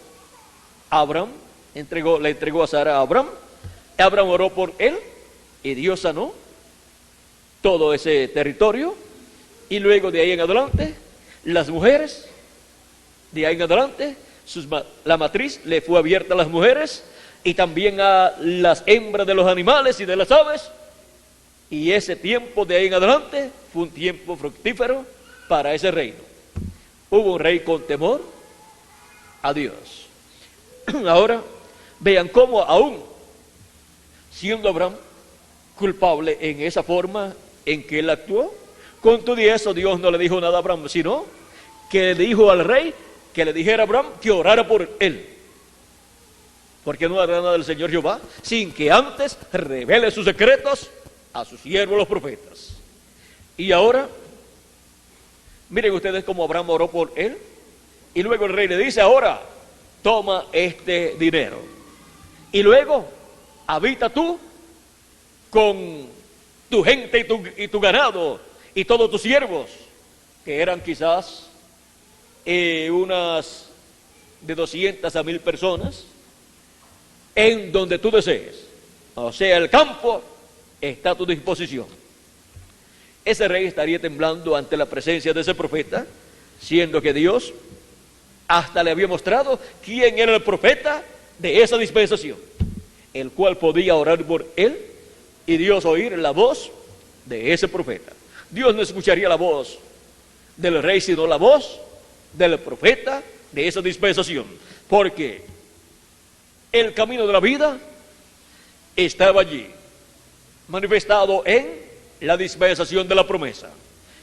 a Abraham, le entregó a Sara a Abraham. Abraham oró por él y Dios sanó todo ese territorio. Y luego de ahí en adelante, las mujeres, de ahí en adelante, la matriz le fue abierta a las mujeres y también a las hembras de los animales y de las aves. Y ese tiempo de ahí en adelante fue un tiempo fructífero para ese reino. Hubo un rey con temor a Dios. Ahora, vean cómo aún siendo Abraham culpable en esa forma en que él actuó, con todo eso Dios no le dijo nada a Abraham, sino que le dijo al rey que le dijera a Abraham que orara por él. Porque no hará nada del Señor Jehová sin que antes revele sus secretos a sus siervos los profetas. Y ahora, miren ustedes cómo Abraham oró por él. Y luego el rey le dice, ahora, toma este dinero. Y luego, habita tú con tu gente y tu ganado y todos tus siervos, que eran quizás unas de 200 a 1000 personas, en donde tú desees. O sea, el campo está a tu disposición. Ese rey estaría temblando ante la presencia de ese profeta, siendo que Dios hasta le había mostrado quién era el profeta de esa dispensación, el cual podía orar por él y Dios oír la voz de ese profeta. Dios no escucharía la voz del rey, sino la voz del profeta de esa dispensación, porque el camino de la vida estaba allí, manifestado en la dispensación de la promesa,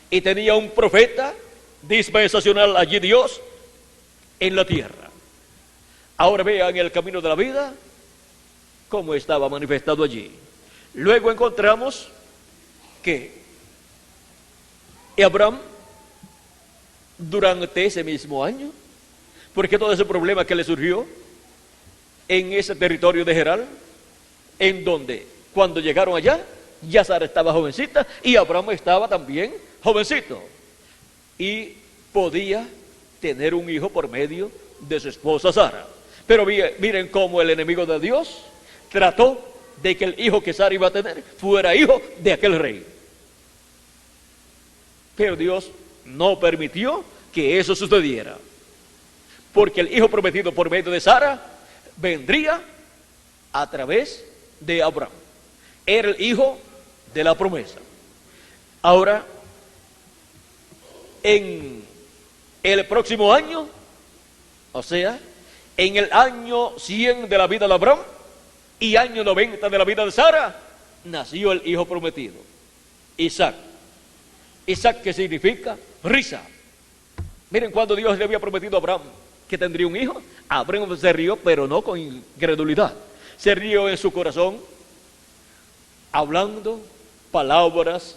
y tenía un profeta dispensacional allí Dios en la tierra. Ahora vean el camino de la vida cómo estaba manifestado allí. Luego encontramos que Abraham, durante ese mismo año, porque todo ese problema que le surgió en ese territorio de Gerar, en donde cuando llegaron allá, ya Sara estaba jovencita y Abraham estaba también jovencito y podía tener un hijo por medio de su esposa Sara. Pero miren cómo el enemigo de Dios trató de que el hijo que Sara iba a tener fuera hijo de aquel rey. Pero Dios no permitió que eso sucediera, porque el hijo prometido por medio de Sara vendría a través de Abraham. Era el hijo de la promesa. Ahora, en el próximo año, o sea, en el año 100 de la vida de Abraham y año 90 de la vida de Sara, nació el hijo prometido, Isaac. Isaac, que significa risa. Miren, cuando Dios le había prometido a Abraham que tendría un hijo, Abraham se rió, pero no con incredulidad. Se rió en su corazón, hablando palabras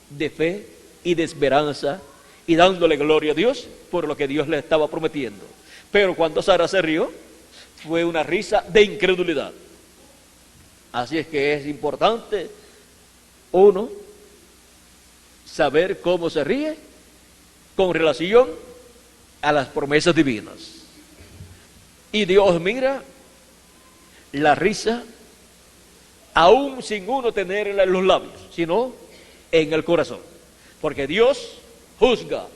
de fe y de esperanza y dándole gloria a Dios por lo que Dios le estaba prometiendo. Pero cuando Sara se rió, fue una risa de incredulidad. Así es que es importante uno saber cómo se ríe con relación a las promesas divinas. Y Dios mira la risa aún sin uno tenerla en los labios, sino en el corazón, porque Dios juzga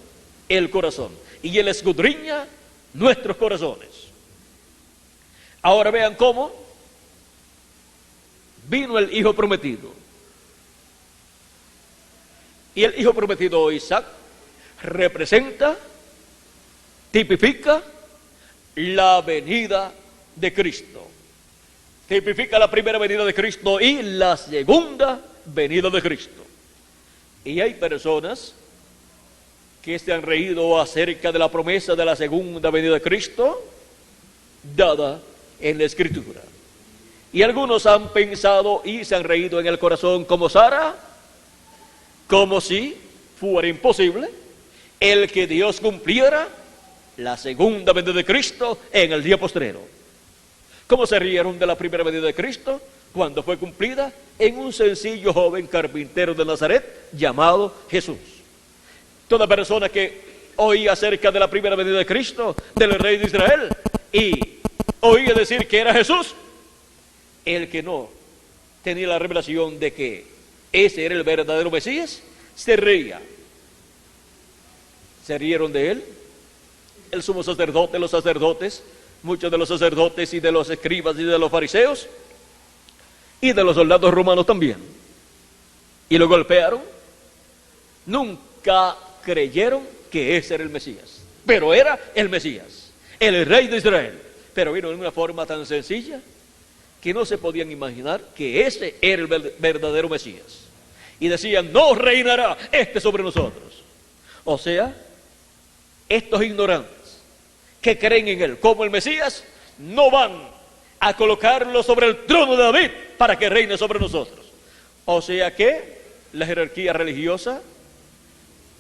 el corazón y Él escudriña nuestros corazones. Ahora vean cómo vino el hijo prometido. Y el hijo prometido, Isaac, representa tipifica la venida de Cristo. Tipifica la primera venida de Cristo y la segunda venida de Cristo. Y hay personas que se han reído acerca de la promesa de la segunda venida de Cristo dada en la Escritura. Y algunos han pensado y se han reído en el corazón como Sara, como si fuera imposible el que Dios cumpliera la segunda venida de Cristo en el día postrero. ¿Cómo se rieron de la primera venida de Cristo cuando fue cumplida en un sencillo joven carpintero de Nazaret llamado Jesús? Toda persona que oía acerca de la primera venida de Cristo, del rey de Israel, y oía decir que era Jesús, el que no tenía la revelación de que ese era el verdadero Mesías, se reía. Se rieron de él. El sumo sacerdote, los sacerdotes, muchos de los sacerdotes y de los escribas y de los fariseos y de los soldados romanos también. Y lo golpearon. Nunca creyeron que ese era el Mesías, pero era el Mesías, el rey de Israel. Pero vino en una forma tan sencilla que no se podían imaginar que ese era el verdadero Mesías. Y decían, no reinará este sobre nosotros. O sea, estos ignorantes que creen en él como el Mesías, no van a colocarlo sobre el trono de David para que reine sobre nosotros. O sea que la jerarquía religiosa,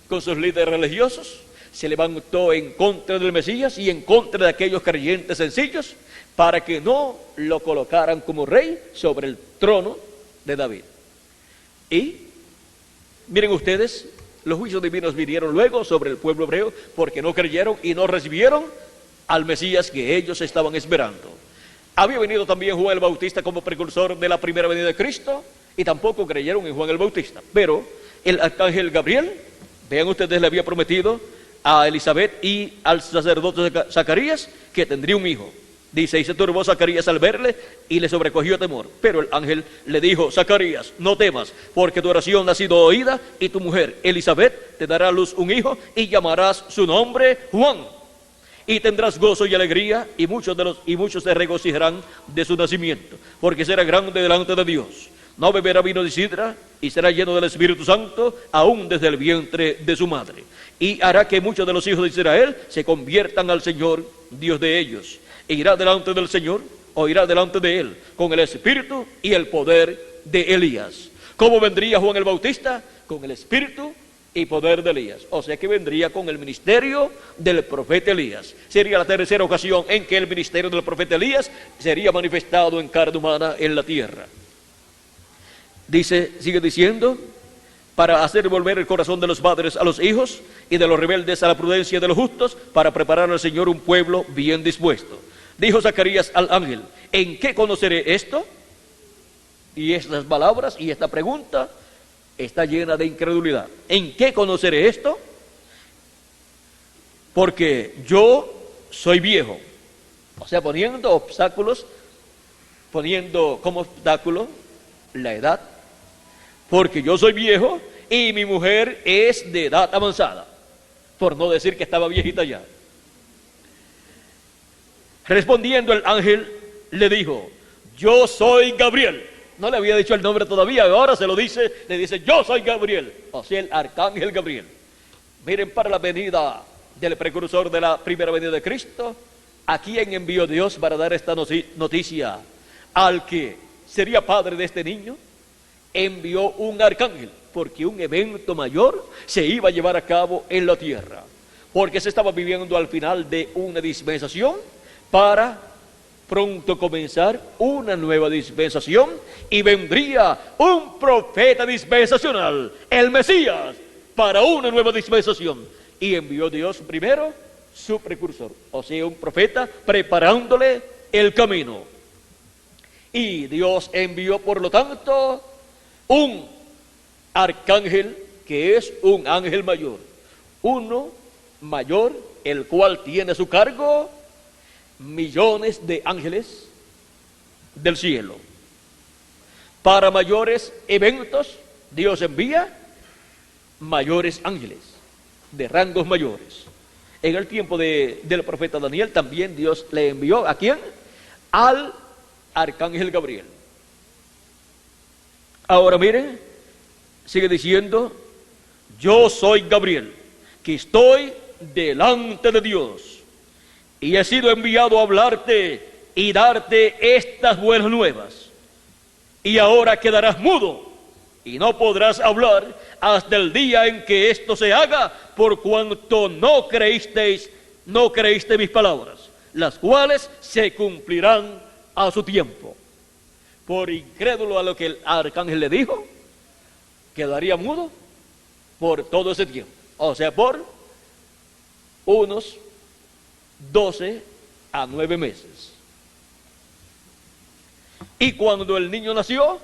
con sus líderes religiosos, se levantó en contra del Mesías y en contra de aquellos creyentes sencillos para que no lo colocaran como rey sobre el trono de David. Y miren ustedes, los juicios divinos vinieron luego sobre el pueblo hebreo porque no creyeron y no recibieron al Mesías que ellos estaban esperando. Había venido también Juan el Bautista como precursor de la primera venida de Cristo y tampoco creyeron en Juan el Bautista. Pero el arcángel Gabriel, vean ustedes, le había prometido a Elizabeth y al sacerdote Zacarías que tendría un hijo. Dice, y se turbó Zacarías al verle y le sobrecogió temor. Pero el ángel le dijo, Zacarías, no temas, porque tu oración ha sido oída y tu mujer Elizabeth te dará a luz un hijo y llamarás su nombre Juan. Y tendrás gozo y alegría y muchos se regocijarán de su nacimiento, porque será grande delante de Dios. No beberá vino de sidra y será lleno del Espíritu Santo aún desde el vientre de su madre. Y hará que muchos de los hijos de Israel se conviertan al Señor, Dios de ellos. E irá delante del Señor, o irá delante de él, con el espíritu y el poder de Elías. ¿Cómo vendría Juan el Bautista? Con el espíritu y poder de Elías. O sea que vendría con el ministerio del profeta Elías. Sería la tercera ocasión en que el ministerio del profeta Elías sería manifestado en carne humana en la tierra. Dice, sigue diciendo, para hacer volver el corazón de los padres a los hijos y de los rebeldes a la prudencia de los justos, para preparar al Señor un pueblo bien dispuesto. Dijo Zacarías al ángel, ¿en qué conoceré esto? Y estas palabras y esta pregunta está llena de incredulidad. ¿En qué conoceré esto? Porque yo soy viejo. O sea, poniendo obstáculos, poniendo como obstáculo la edad. Porque yo soy viejo y mi mujer es de edad avanzada. Por no decir que estaba viejita ya. Respondiendo el ángel le dijo, yo soy Gabriel. No le había dicho el nombre todavía, ahora se lo dice, le dice, yo soy Gabriel. O sea, el arcángel Gabriel. Miren, para la venida del precursor de la primera venida de Cristo, ¿a quién envió Dios para dar esta noticia? Al que sería padre de este niño, envió un arcángel, porque un evento mayor se iba a llevar a cabo en la tierra. Porque se estaba viviendo al final de una dispensación para pronto comenzar una nueva dispensación y vendría un profeta dispensacional, el Mesías, para una nueva dispensación. Y envió Dios primero su precursor, o sea, un profeta preparándole el camino. Y Dios envió, por lo tanto, un arcángel que es un ángel mayor, uno mayor, el cual tiene a su cargo millones de ángeles del cielo. Para mayores eventos, Dios envía mayores ángeles de rangos mayores. En el tiempo del profeta Daniel también Dios le envió, ¿a quién? Al arcángel Gabriel. Ahora miren, sigue diciendo, yo soy Gabriel, que estoy delante de Dios, y he sido enviado a hablarte y darte estas buenas nuevas. Y ahora quedarás mudo, y no podrás hablar hasta el día en que esto se haga, por cuanto no creíste mis palabras, las cuales se cumplirán a su tiempo. Por incrédulo a lo que el arcángel le dijo, quedaría mudo por todo ese tiempo, o sea, por unos 12 a 9 meses. Y cuando el niño nació,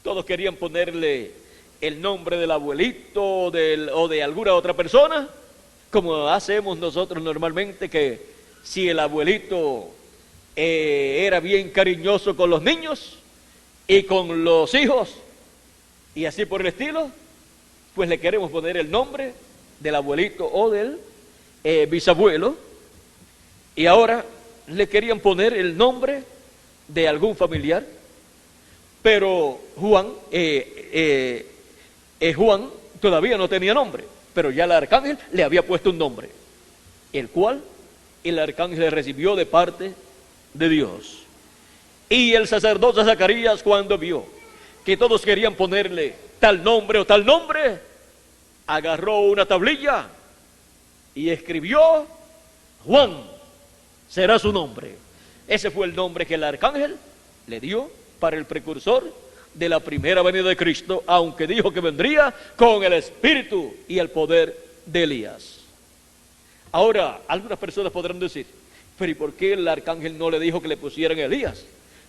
todos querían ponerle el nombre del abuelito o de alguna otra persona, como hacemos nosotros normalmente, que si el abuelito era bien cariñoso con los niños y con los hijos, y así por el estilo, pues le queremos poner el nombre del abuelito o del bisabuelo, y ahora le querían poner el nombre de algún familiar, pero Juan todavía no tenía nombre, pero ya el arcángel le había puesto un nombre, el cual el arcángel recibió de parte de Dios. Y el sacerdote Zacarías, cuando vio que todos querían ponerle tal nombre o tal nombre, agarró una tablilla y escribió: Juan será su nombre. Ese fue el nombre que el arcángel le dio para el precursor de la primera venida de Cristo, aunque dijo que vendría con el espíritu y el poder de Elías. Ahora, algunas personas podrán decir, pero ¿y por qué el arcángel no le dijo que le pusieran Elías?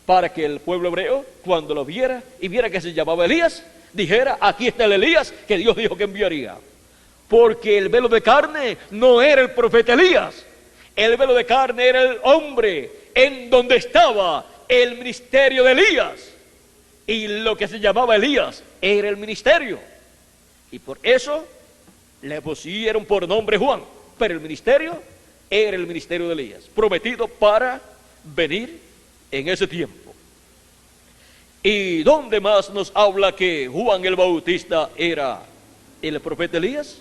Para que el pueblo hebreo, cuando lo viera y viera que se llamaba Elías, dijera: aquí está el Elías que Dios dijo que enviaría. Porque el velo de carne no era el profeta Elías, el velo de carne era el hombre en donde estaba el ministerio de Elías, y lo que se llamaba Elías era el ministerio, y por eso le pusieron por nombre Juan, pero el ministerio era el ministerio de Elías, prometido para venir en ese tiempo. ¿Y dónde más nos habla que Juan el Bautista era el profeta Elías?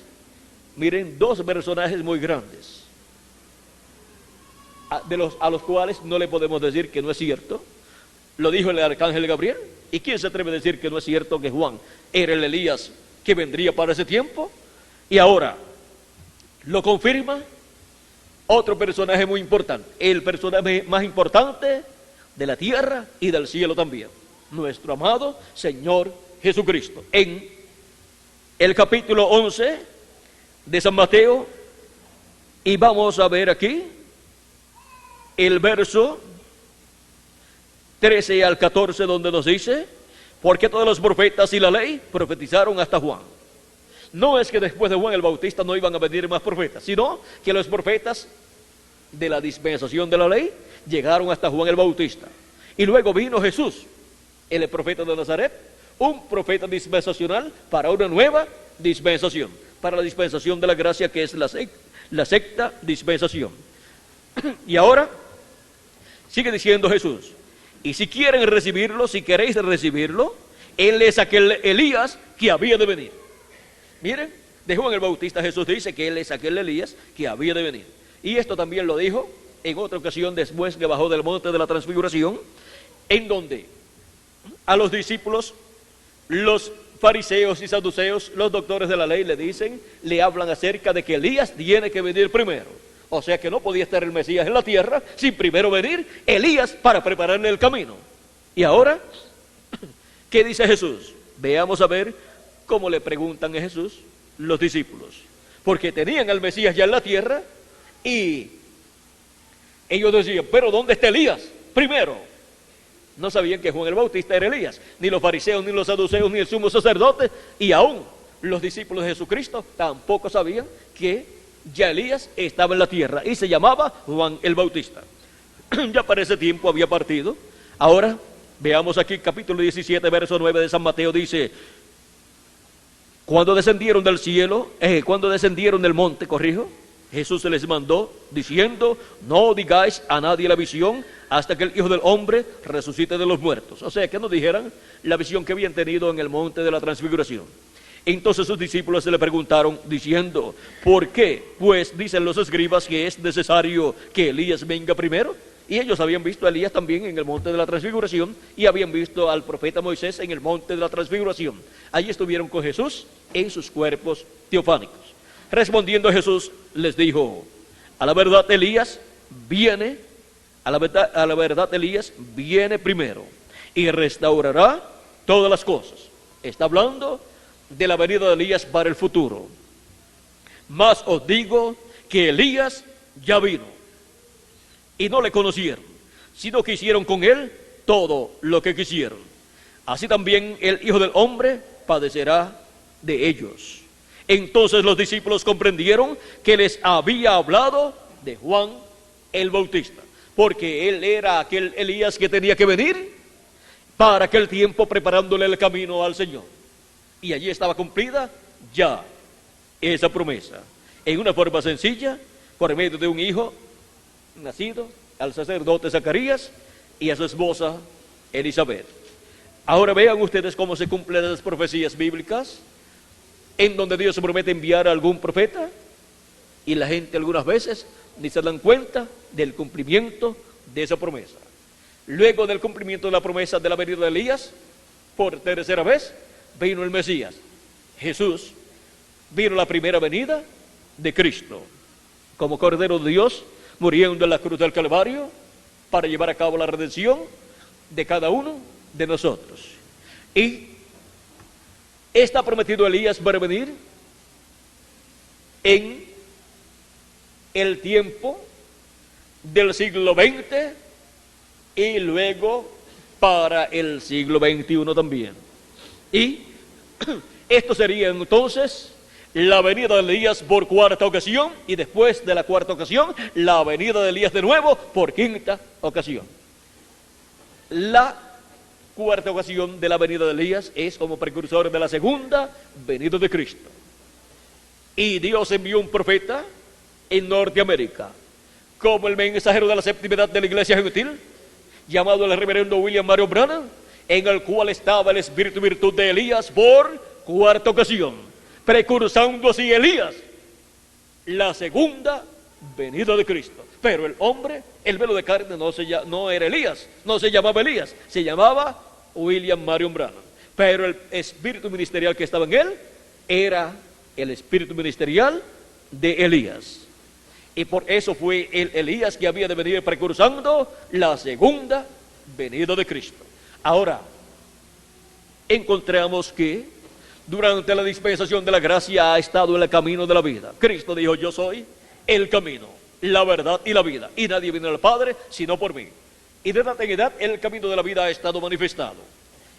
Miren, dos personajes muy grandes, a los cuales no le podemos decir que no es cierto. Lo dijo el arcángel Gabriel. ¿Y quién se atreve a decir que no es cierto que Juan era el Elías que vendría para ese tiempo? Y ahora lo confirma otro personaje muy importante, el personaje más importante de la tierra y del cielo también, nuestro amado Señor Jesucristo. En el capítulo 11 de San Mateo, y vamos a ver aquí el verso 13 al 14, donde nos dice: porque todos los profetas y la ley profetizaron hasta Juan. No es que después de Juan el Bautista no iban a venir más profetas, sino que los profetas de la dispensación de la ley llegaron hasta Juan el Bautista. Y luego vino Jesús, el profeta de Nazaret, un profeta dispensacional para una nueva dispensación, para la dispensación de la gracia, que es la sexta dispensación. Y ahora sigue diciendo Jesús: y si quieren recibirlo, si queréis recibirlo, Él es aquel Elías que había de venir. Miren, de Juan el Bautista Jesús dice que Él es aquel Elías que había de venir. Y esto también lo dijo en otra ocasión después que bajó del monte de la transfiguración, en donde a los discípulos, los fariseos y saduceos, los doctores de la ley, le hablan acerca de que Elías tiene que venir primero. O sea que no podía estar el Mesías en la tierra sin primero venir Elías para prepararle el camino. Y ahora, ¿qué dice Jesús? Veamos a ver cómo le preguntan a Jesús los discípulos, porque tenían al Mesías ya en la tierra y ellos decían: pero ¿dónde está Elías? Primero, no sabían que Juan el Bautista era Elías, ni los fariseos, ni los saduceos, ni el sumo sacerdote, y aún los discípulos de Jesucristo tampoco sabían que ya Elías estaba en la tierra y se llamaba Juan el Bautista. Ya para ese tiempo había partido. Ahora veamos aquí capítulo 17, verso 9 de San Mateo. Dice: cuando descendieron del cielo, cuando descendieron del monte, Jesús se les mandó diciendo: no digáis a nadie la visión hasta que el Hijo del Hombre resucite de los muertos. O sea, que no dijeran la visión que habían tenido en el monte de la transfiguración. Entonces sus discípulos se le preguntaron diciendo: ¿por qué? Pues dicen los escribas que es necesario que Elías venga primero. Y ellos habían visto a Elías también en el monte de la transfiguración y habían visto al profeta Moisés en el monte de la transfiguración. Allí estuvieron con Jesús en sus cuerpos teofánicos. Respondiendo Jesús les dijo: a la verdad Elías viene, a la verdad Elías viene primero y restaurará todas las cosas. Está hablando de la venida de Elías para el futuro. Mas os digo que Elías ya vino y no le conocieron, sino que hicieron con él todo lo que quisieron. Así también el Hijo del Hombre padecerá de ellos. Entonces los discípulos comprendieron que les había hablado de Juan el Bautista, porque él era aquel Elías que tenía que venir para aquel tiempo, preparándole el camino al Señor. Y allí estaba cumplida ya esa promesa, en una forma sencilla, por medio de un hijo nacido al sacerdote Zacarías y a su esposa Elizabeth. Ahora vean ustedes cómo se cumplen las profecías bíblicas, en donde Dios se promete enviar a algún profeta y la gente algunas veces ni se dan cuenta del cumplimiento de esa promesa. Luego del cumplimiento de la promesa de la venida de Elías, por tercera vez vino el Mesías, Jesús. Vino la primera venida de Cristo como Cordero de Dios, muriendo en la cruz del Calvario para llevar a cabo la redención de cada uno de nosotros. Y está prometido Elías para venir en el tiempo del siglo XX y luego para el siglo XXI también. Y esto sería entonces la venida de Elías por cuarta ocasión, y después de la cuarta ocasión, la venida de Elías de nuevo por quinta ocasión. La cuarta ocasión de la venida de Elías es como precursor de la segunda venida de Cristo. Y Dios envió un profeta en Norteamérica, como el mensajero de la séptima edad de la iglesia gentil, llamado el reverendo William Marion Branham, en el cual estaba el espíritu y virtud de Elías por cuarta ocasión, precursando así Elías la segunda venida de Cristo. Pero el hombre, el velo de carne, no era Elías, no se llamaba Elías, se llamaba William Marion Branham. Pero el espíritu ministerial que estaba en él era el espíritu ministerial de Elías. Y por eso fue el Elías que había de venir precursando la segunda venida de Cristo. Ahora, encontramos que durante la dispensación de la gracia ha estado en el camino de la vida. Cristo dijo: yo soy el camino, la verdad y la vida, y nadie viene al Padre sino por mí. Y de edad en edad el camino de la vida ha estado manifestado.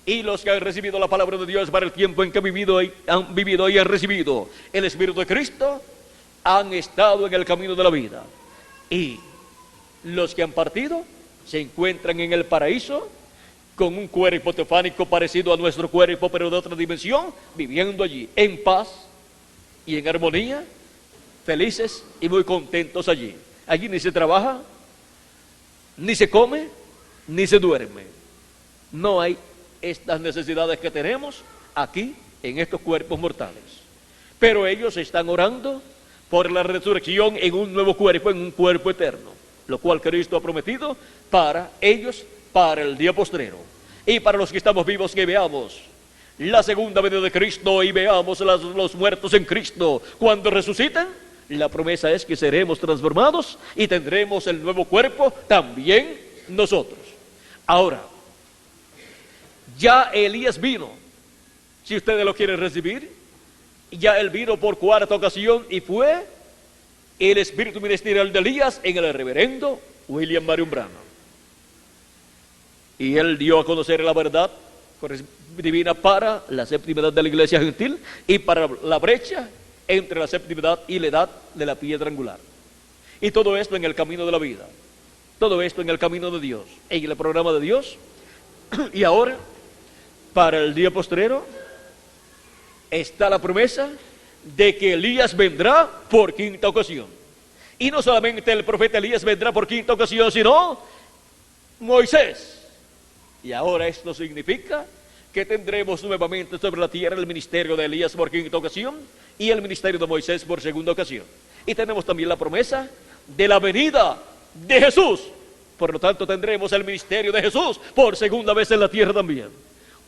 Y los que han recibido la palabra de Dios para el tiempo en que han vivido y han recibido el Espíritu de Cristo, han estado en el camino de la vida. Y los que han partido se encuentran en el paraíso con un cuerpo teofánico parecido a nuestro cuerpo, pero de otra dimensión, viviendo allí en paz y en armonía, felices y muy contentos allí. Allí ni se trabaja, ni se come, ni se duerme. No hay estas necesidades que tenemos aquí en estos cuerpos mortales. Pero ellos están orando por la resurrección en un nuevo cuerpo, en un cuerpo eterno, lo cual Cristo ha prometido para ellos, para el día postrero. Y para los que estamos vivos, que veamos la segunda venida de Cristo y veamos los muertos en Cristo cuando resucitan. La promesa es que seremos transformados y tendremos el nuevo cuerpo también nosotros. Ahora, ya Elías vino, si ustedes lo quieren recibir, ya él vino por cuarta ocasión y fue el espíritu ministerial de Elías en el reverendo William Marion Branham. Y él dio a conocer la verdad divina para la séptima edad de la iglesia gentil y para la brecha entre la séptima edad y la edad de la piedra angular. Y todo esto en el camino de la vida, todo esto en el camino de Dios, en el programa de Dios. Y ahora, para el día postrero, está la promesa de que Elías vendrá por quinta ocasión. Y no solamente el profeta Elías vendrá por quinta ocasión, sino Moisés. Y ahora esto significa que tendremos nuevamente sobre la tierra el ministerio de Elías por quinta ocasión y el ministerio de Moisés por segunda ocasión. Y tenemos también la promesa de la venida de Jesús. Por lo tanto, tendremos el ministerio de Jesús por segunda vez en la tierra también.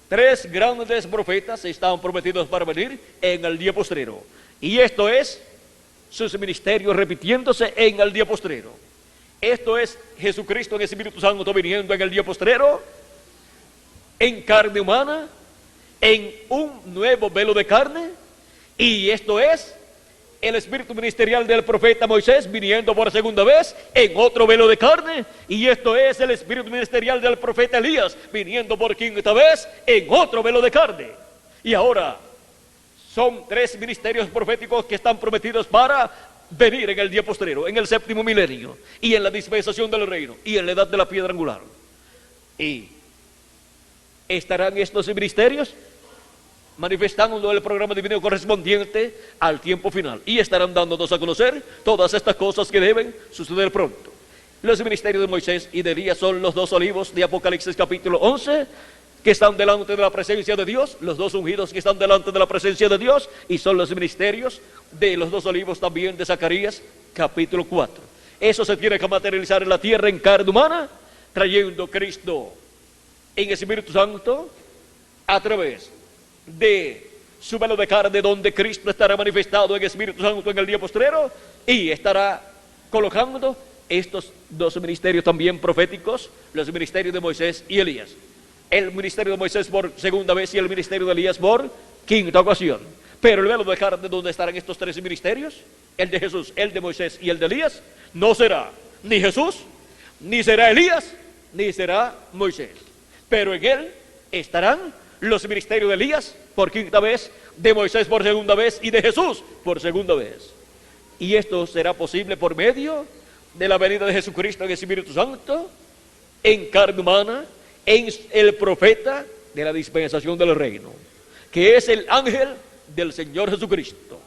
3 grandes profetas están prometidos para venir en el día postrero. Y esto es sus ministerios repitiéndose en el día postrero. Esto es Jesucristo en el Espíritu Santo viniendo en el día postrero, en carne humana, en un nuevo velo de carne. Y esto es el espíritu ministerial del profeta Moisés viniendo por segunda vez en otro velo de carne. Y esto es el espíritu ministerial del profeta Elías viniendo por quinta vez en otro velo de carne. Y ahora son 3 ministerios proféticos que están prometidos para venir en el día postrero, en el séptimo milenio, y en la dispensación del reino, y en la edad de la piedra angular. Y estarán estos ministerios manifestando el programa divino correspondiente al tiempo final, y estarán dándonos a conocer todas estas cosas que deben suceder pronto. Los ministerios de Moisés y de Elías son los 2 olivos de Apocalipsis capítulo 11, que están delante de la presencia de Dios, los 2 ungidos que están delante de la presencia de Dios, y son los ministerios de los 2 olivos también de Zacarías capítulo 4. Eso se tiene que materializar en la tierra en carne humana, trayendo Cristo en Espíritu Santo a través de su velo de carne, donde Cristo estará manifestado en Espíritu Santo en el día postrero, y estará colocando estos 2 ministerios también proféticos, los ministerios de Moisés y Elías. El ministerio de Moisés por segunda vez y el ministerio de Elías por quinta ocasión. Pero el velo de carne donde estarán estos 3 ministerios, el de Jesús, el de Moisés y el de Elías, no será ni Jesús, ni será Elías, ni será Moisés. Pero en él estarán los ministerios de Elías por quinta vez, de Moisés por segunda vez y de Jesús por segunda vez. Y esto será posible por medio de la venida de Jesucristo en el Espíritu Santo, en carne humana, en el profeta de la dispensación del reino, que es el ángel del Señor Jesucristo,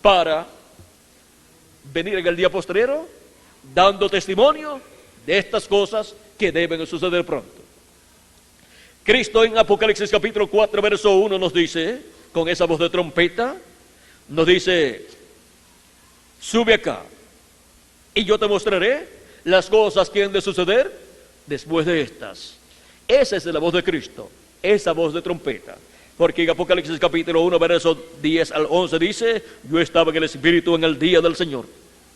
para venir en el día postrero dando testimonio de estas cosas que deben suceder pronto. Cristo en Apocalipsis capítulo 4 verso 1 nos dice, con esa voz de trompeta, nos dice: sube acá y yo te mostraré las cosas que han de suceder después de estas. Esa es la voz de Cristo, esa voz de trompeta. Porque en Apocalipsis capítulo 1, versos 10 al 11 dice: yo estaba en el Espíritu en el día del Señor.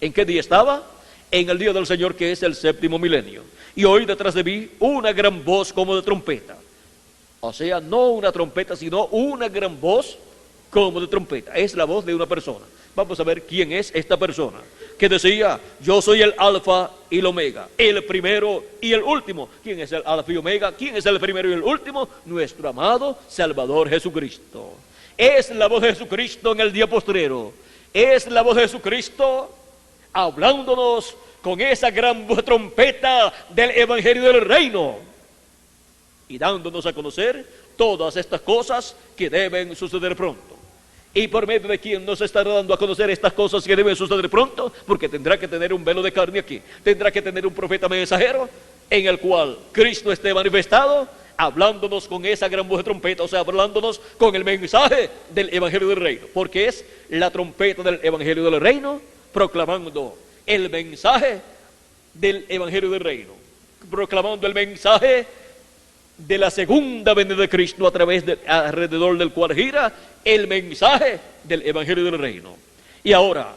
¿En qué día estaba? En el día del Señor, que es el séptimo milenio. Y oí detrás de mí una gran voz como de trompeta. O sea, no una trompeta, sino una gran voz como de trompeta. Es la voz de una persona. Vamos a ver quién es esta persona, que decía: yo soy el alfa y el omega, el primero y el último. ¿Quién es el alfa y omega? ¿Quién es el primero y el último? Nuestro amado Salvador Jesucristo. Es la voz de Jesucristo en el día postrero. Es la voz de Jesucristo hablándonos con esa gran voz de trompeta del Evangelio del Reino, y dándonos a conocer todas estas cosas que deben suceder pronto. ¿Y por medio de quién nos estará dando a conocer estas cosas que deben suceder pronto? Porque tendrá que tener un velo de carne aquí. Tendrá que tener un profeta mensajero en el cual Cristo esté manifestado, hablándonos con esa gran voz de trompeta, o sea, hablándonos con el mensaje del Evangelio del Reino. Porque es la trompeta del Evangelio del Reino, proclamando el mensaje del Evangelio del Reino, proclamando el mensaje de la segunda venida de Cristo, a través de, alrededor del cual gira el mensaje del Evangelio del Reino. Y ahora,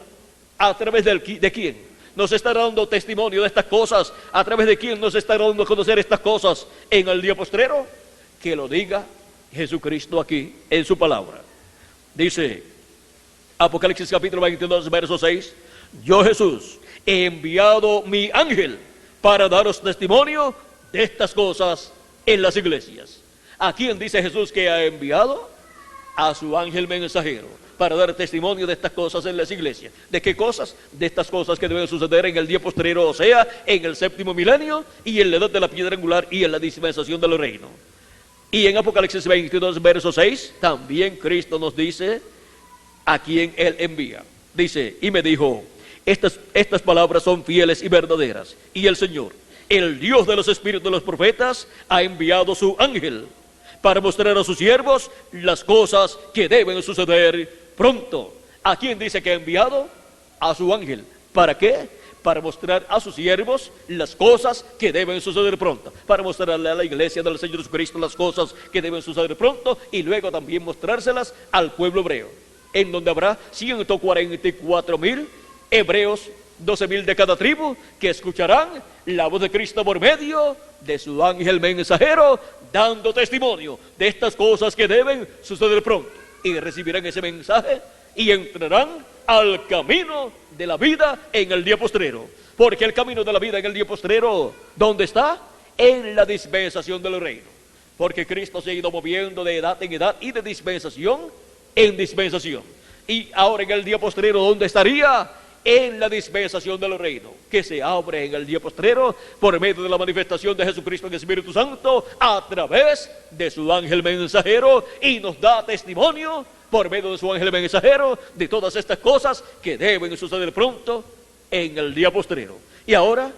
¿a través de quién nos está dando testimonio de estas cosas? ¿A través de quién nos está dando a conocer estas cosas en el día postrero? Que lo diga Jesucristo aquí en su palabra. Dice Apocalipsis capítulo 22 verso 6: yo, Jesús, he enviado mi ángel para daros testimonio de estas cosas en las iglesias. ¿A quién dice Jesús que ha enviado? A su ángel mensajero, para dar testimonio de estas cosas en las iglesias. ¿De qué cosas? De estas cosas que deben suceder en el día postrero, o sea, en el séptimo milenio, y en la edad de la piedra angular, y en la dispensación del reino. Y en Apocalipsis 22 verso 6 también Cristo nos dice a quién Él envía. Dice: y me dijo: Estas palabras son fieles y verdaderas. Y el Señor, el Dios de los espíritus de los profetas, ha enviado su ángel para mostrar a sus siervos las cosas que deben suceder pronto. ¿A quién dice que ha enviado? A su ángel. ¿Para qué? Para mostrar a sus siervos las cosas que deben suceder pronto. Para mostrarle a la iglesia del Señor Jesucristo las cosas que deben suceder pronto, y luego también mostrárselas al pueblo hebreo, en donde habrá 144,000 hebreos, 12,000 de cada tribu, que escucharán la voz de Cristo por medio de su ángel mensajero, dando testimonio de estas cosas que deben suceder pronto. Y recibirán ese mensaje y entrarán al camino de la vida en el día postrero. Porque el camino de la vida en el día postrero, ¿dónde está? En la dispensación del reino. Porque Cristo se ha ido moviendo de edad en edad y de dispensación en dispensación. Y ahora en el día postrero, ¿dónde estaría? En la dispensación del reino, que se abre en el día postrero por medio de la manifestación de Jesucristo en el Espíritu Santo a través de su ángel mensajero, y nos da testimonio por medio de su ángel mensajero de todas estas cosas que deben suceder pronto en el día postrero. Y ahora,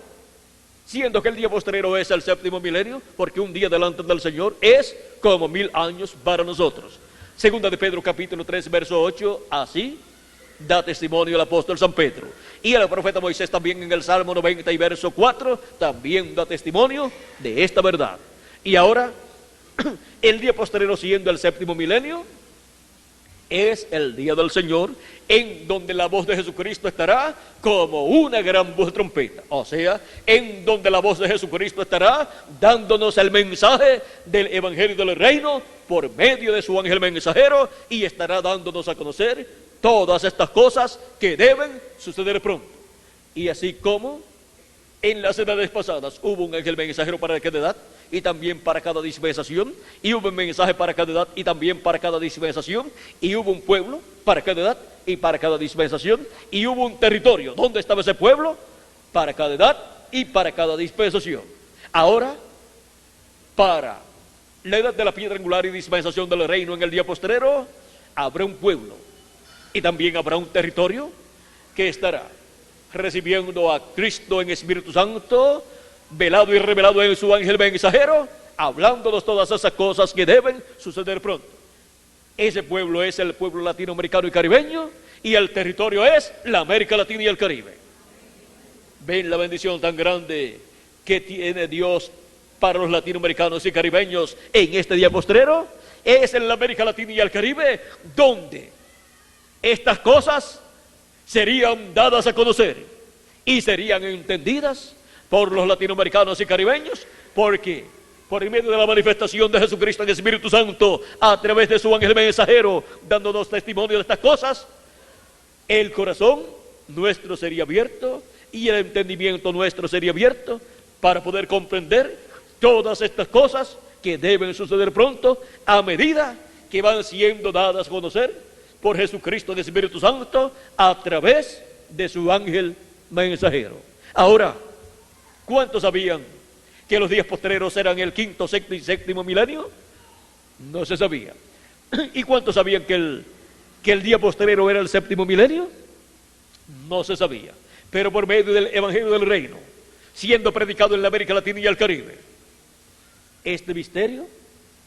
siendo que el día postrero es el séptimo milenio, porque un día delante del Señor es como 1000 años para nosotros. Segunda de Pedro capítulo 3 verso 8, así da testimonio el apóstol San Pedro. Y el profeta Moisés también en el Salmo 90 y verso 4 también da testimonio de esta verdad. Y ahora, el día postrero, siendo el séptimo milenio, es el día del Señor, en donde la voz de Jesucristo estará como una gran voz de trompeta. O sea, en donde la voz de Jesucristo estará dándonos el mensaje del evangelio del reino por medio de su ángel mensajero, y estará dándonos a conocer todas estas cosas que deben suceder pronto. Y así como en las edades pasadas hubo un ángel mensajero para cada edad y también para cada dispensación, y hubo un mensaje para cada edad y también para cada dispensación, y hubo un pueblo para cada edad y para cada dispensación, y hubo un territorio. ¿Dónde estaba ese pueblo? Para cada edad y para cada dispensación. Ahora, para la edad de la piedra angular y dispensación del reino en el día postrero, habrá un pueblo y también habrá un territorio que estará recibiendo a Cristo en Espíritu Santo, velado y revelado en su ángel mensajero, hablándonos todas esas cosas que deben suceder pronto. Ese pueblo es el pueblo latinoamericano y caribeño, y el territorio es la América Latina y el Caribe. ¿Ven la bendición tan grande que tiene Dios para los latinoamericanos y caribeños en este día postrero? Es en la América Latina y el Caribe donde estas cosas serían dadas a conocer y serían entendidas por los latinoamericanos y caribeños, porque por medio de la manifestación de Jesucristo en el Espíritu Santo a través de su ángel mensajero dándonos testimonio de estas cosas, el corazón nuestro sería abierto y el entendimiento nuestro sería abierto para poder comprender todas estas cosas que deben suceder pronto a medida que van siendo dadas a conocer por Jesucristo en el Espíritu Santo a través de su ángel mensajero. Ahora, ¿cuántos sabían que los días postreros eran el quinto, sexto y séptimo milenio? No se sabía. ¿Y cuántos sabían que el día postrero era el séptimo milenio? No se sabía. Pero por medio del evangelio del reino, siendo predicado en la América Latina y el Caribe, este misterio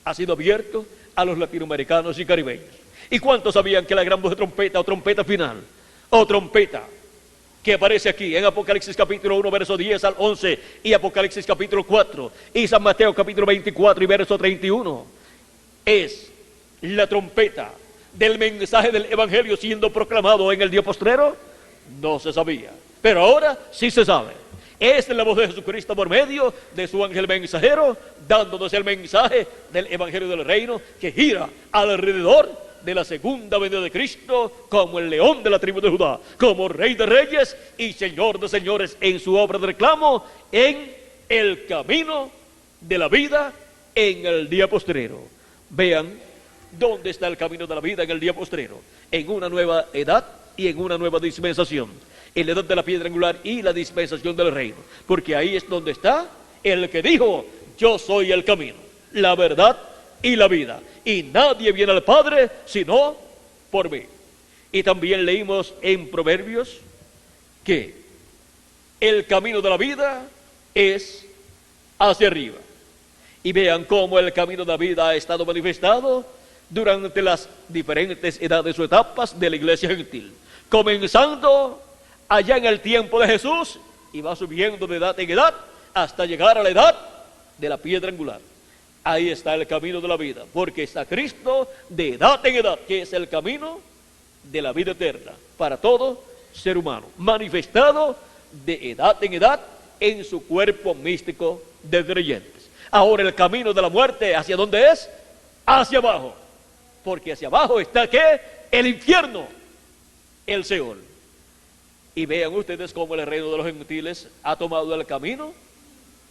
ha sido abierto a los latinoamericanos y caribeños. ¿Y cuántos sabían que la gran voz de trompeta o trompeta final o trompeta que aparece aquí en Apocalipsis capítulo 1 verso 10 al 11 y Apocalipsis capítulo 4 y San Mateo capítulo 24 y verso 31 es la trompeta del mensaje del evangelio siendo proclamado en el día postrero? No se sabía, pero ahora sí se sabe. Es la voz de Jesucristo por medio de su ángel mensajero dándonos el mensaje del evangelio del reino que gira alrededor de la segunda venida de Cristo como el león de la tribu de Judá, como rey de reyes y señor de señores en su obra de reclamo en el camino de la vida en el día postrero. Vean dónde está el camino de la vida en el día postrero, en una nueva edad y en una nueva dispensación, en la edad de la piedra angular y la dispensación del reino, porque ahí es donde está el que dijo: yo soy el camino, la verdad y la vida, y nadie viene al Padre sino por mí. Y también leímos en Proverbios que el camino de la vida es hacia arriba. Y vean cómo el camino de la vida ha estado manifestado durante las diferentes edades o etapas de la iglesia gentil, comenzando allá en el tiempo de Jesús y va subiendo de edad en edad hasta llegar a la edad de la piedra angular. Ahí está el camino de la vida, porque está Cristo de edad en edad, que es el camino de la vida eterna para todo ser humano, manifestado de edad en edad en su cuerpo místico de creyentes. Ahora el camino de la muerte, ¿hacia dónde es? Hacia abajo, porque hacia abajo está ¿qué? El infierno, el Seol. Y vean ustedes cómo el reino de los gentiles ha tomado el camino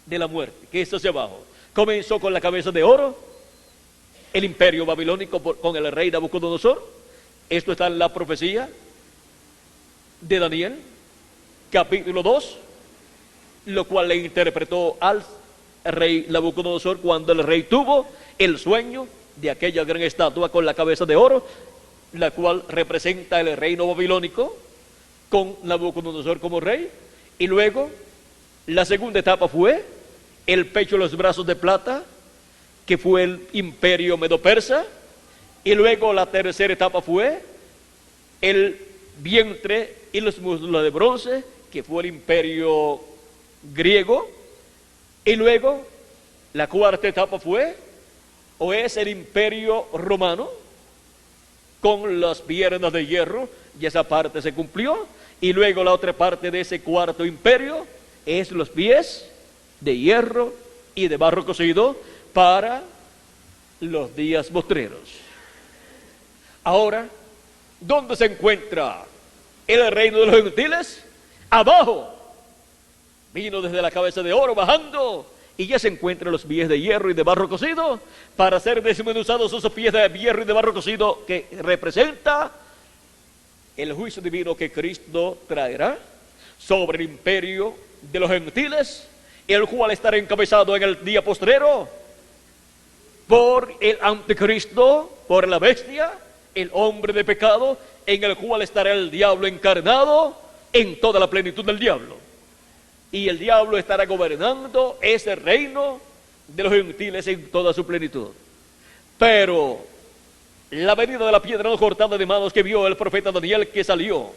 de la muerte, que es hacia abajo. Comenzó con la cabeza de oro, el imperio babilónico con el rey Nabucodonosor. Esto está en la profecía de Daniel, capítulo 2, lo cual le interpretó al rey Nabucodonosor cuando el rey tuvo el sueño de aquella gran estatua con la cabeza de oro, la cual representa el reino babilónico con Nabucodonosor como rey. Y luego la segunda etapa fue el pecho y los brazos de plata, que fue el imperio medo-persa. Y luego la tercera etapa fue el vientre y los muslos de bronce, que fue el imperio griego. Y luego la cuarta etapa fue o es el imperio romano con las piernas de hierro, y esa parte se cumplió. Y luego la otra parte de ese cuarto imperio es los pies de hierro y de barro cocido para los días postreros. Ahora, ¿dónde se encuentra el reino de los gentiles? Abajo. Vino desde la cabeza de oro bajando y ya se encuentran los pies de hierro y de barro cocido para ser desmenuzados esos pies de hierro y de barro cocido, que representa el juicio divino que Cristo traerá sobre el imperio de los gentiles, el cual estará encabezado en el día postrero por el anticristo, por la bestia, el hombre de pecado, en el cual estará el diablo encarnado en toda la plenitud del diablo. Y el diablo estará gobernando ese reino de los gentiles en toda su plenitud. Pero la venida de la piedra no cortada de manos que vio el profeta Daniel, que salió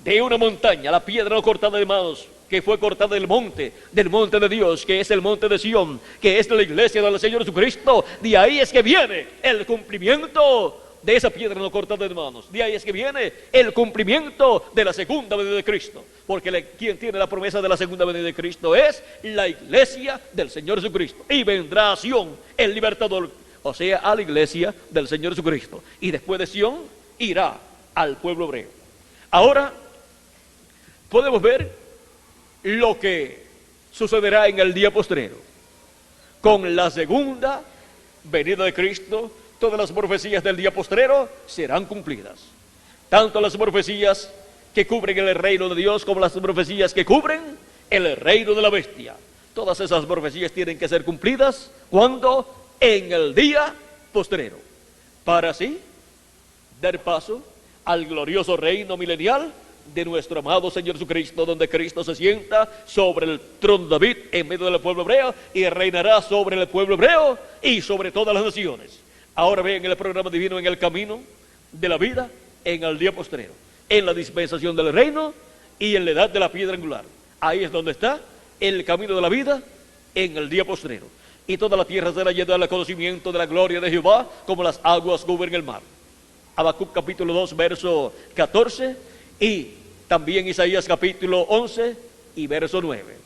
de una montaña, la piedra no cortada de manos, que fue cortada del monte de Dios, que es el monte de Sión, que es la iglesia del Señor Jesucristo. De ahí es que viene el cumplimiento de esa piedra no cortada de manos. De ahí es que viene el cumplimiento de la segunda venida de Cristo, porque quien tiene la promesa de la segunda venida de Cristo es la iglesia del Señor Jesucristo. Y vendrá a Sión el libertador, o sea, a la iglesia del Señor Jesucristo. Y después de Sión irá al pueblo hebreo. Ahora podemos ver lo que sucederá en el día postrero con la segunda venida de Cristo. Todas las profecías del día postrero serán cumplidas, tanto las profecías que cubren el reino de Dios como las profecías que cubren el reino de la bestia. Todas esas profecías tienen que ser cumplidas cuando en el día postrero, para así dar paso al glorioso reino milenial de nuestro amado Señor Jesucristo, donde Cristo se sienta sobre el trono de David en medio del pueblo hebreo y reinará sobre el pueblo hebreo y sobre todas las naciones. Ahora ven el programa divino en el camino de la vida, en el día postrero, en la dispensación del reino y en la edad de la piedra angular. Ahí es donde está el camino de la vida en el día postrero. Y toda la tierra será llena del conocimiento de la gloria de Jehová, como las aguas cubren el mar. Habacuc capítulo 2, verso 14, y también Isaías capítulo 11 y verso 9.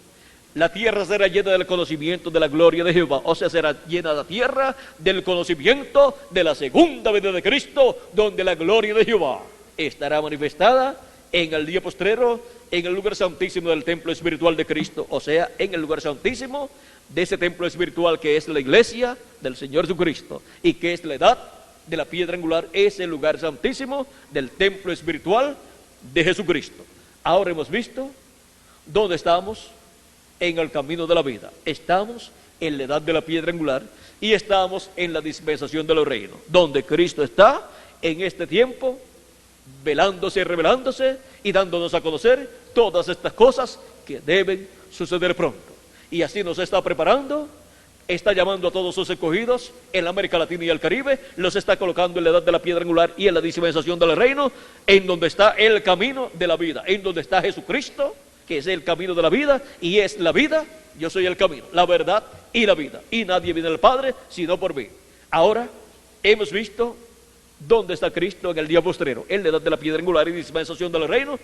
La tierra será llena del conocimiento de la gloria de Jehová, o sea, será llena la tierra del conocimiento de la segunda venida de Cristo, donde la gloria de Jehová estará manifestada en el día postrero, en el lugar santísimo del templo espiritual de Cristo, o sea, en el lugar santísimo de ese templo espiritual que es la iglesia del Señor Jesucristo, y que es la edad de la piedra angular, es el lugar santísimo del templo espiritual de Jesucristo. Ahora hemos visto dónde estamos en el camino de la vida. Estamos en la edad de la piedra angular y estamos en la dispensación de los reinos, donde Cristo está en este tiempo velándose y revelándose y dándonos a conocer todas estas cosas que deben suceder pronto. Y así nos está preparando, está llamando a todos sus escogidos en América Latina y el Caribe, los está colocando en la edad de la piedra angular y en la dispensación del reino, en donde está el camino de la vida, en donde está Jesucristo, que es el camino de la vida y es la vida. Yo soy el camino, la verdad y la vida, y nadie viene al Padre sino por mí. Ahora hemos visto dónde está Cristo en el día postrero, en la edad de la piedra angular y dispensación del reino,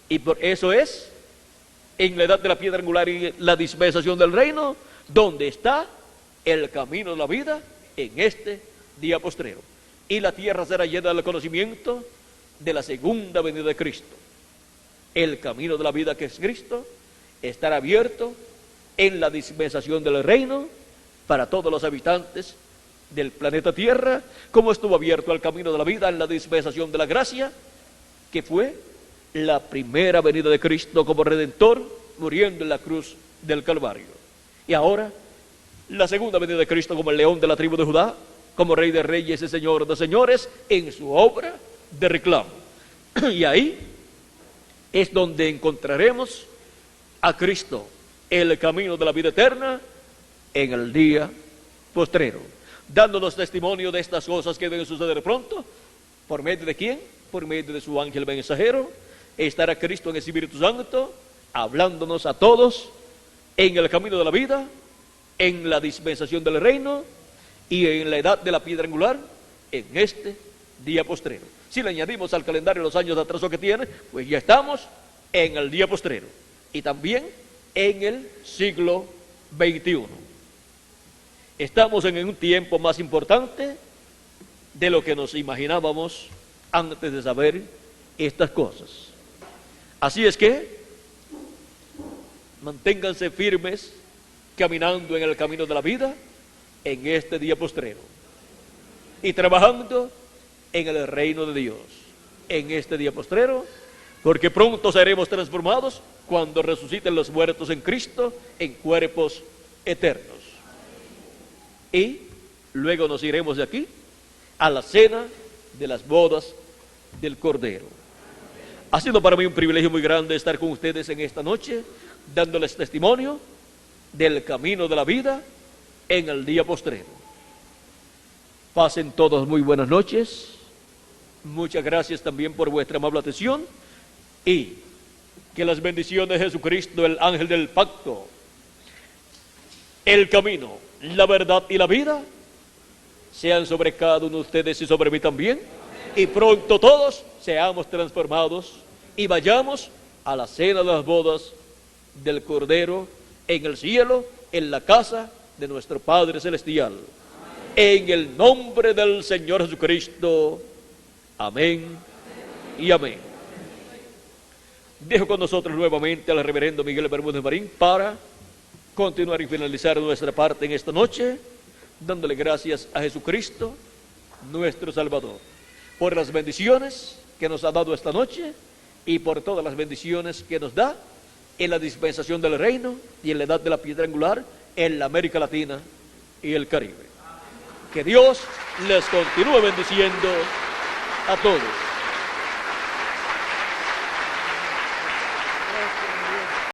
y por eso es en la edad de la piedra angular y la dispensación del reino donde está el camino de la vida en este día postrero. Y la tierra será llena del conocimiento de la segunda venida de Cristo. El camino de la vida, que es Cristo, estará abierto en la dispensación del reino para todos los habitantes del planeta Tierra, como estuvo abierto el camino de la vida en la dispensación de la gracia, que fue la primera venida de Cristo como Redentor, muriendo en la cruz del Calvario. Y ahora, la segunda venida de Cristo como el león de la tribu de Judá, como Rey de Reyes y Señor de Señores, en su obra de reclamo. Y ahí es donde encontraremos a Cristo, el camino de la vida eterna, en el día postrero, dándonos testimonio de estas cosas que deben suceder pronto. ¿Por medio de quién? Por medio de su ángel mensajero. Estará Cristo en el Espíritu Santo, hablándonos a todos en el camino de la vida, en la dispensación del reino y en la edad de la piedra angular, en este día postrero. Si le añadimos al calendario los años de atraso que tiene, pues ya estamos en el día postrero y también en el siglo XXI. Estamos en un tiempo más importante de lo que nos imaginábamos antes de saber estas cosas. Así es que manténganse firmes caminando en el camino de la vida en este día postrero y trabajando en el reino de Dios en este día postrero, porque pronto seremos transformados cuando resuciten los muertos en Cristo en cuerpos eternos. Y luego nos iremos de aquí a la cena de las bodas del Cordero. Ha sido para mí un privilegio muy grande estar con ustedes en esta noche, dándoles testimonio del camino de la vida en el día postrero. Pasen todos muy buenas noches. Muchas gracias también por vuestra amable atención y que las bendiciones de Jesucristo, el ángel del pacto, el camino, la verdad y la vida, sean sobre cada uno de ustedes y sobre mí también. Y pronto todos seamos transformados y vayamos a la cena de las bodas del Cordero en el cielo, en la casa de nuestro Padre Celestial. En el nombre del Señor Jesucristo. Amén y amén. Dejo con nosotros nuevamente al reverendo Miguel Bermúdez Marín para continuar y finalizar nuestra parte en esta noche, dándole gracias a Jesucristo, nuestro Salvador, por las bendiciones que nos ha dado esta noche y por todas las bendiciones que nos da en la dispensación del reino y en la edad de la piedra angular en la América Latina y el Caribe. Que Dios les continúe bendiciendo a todos.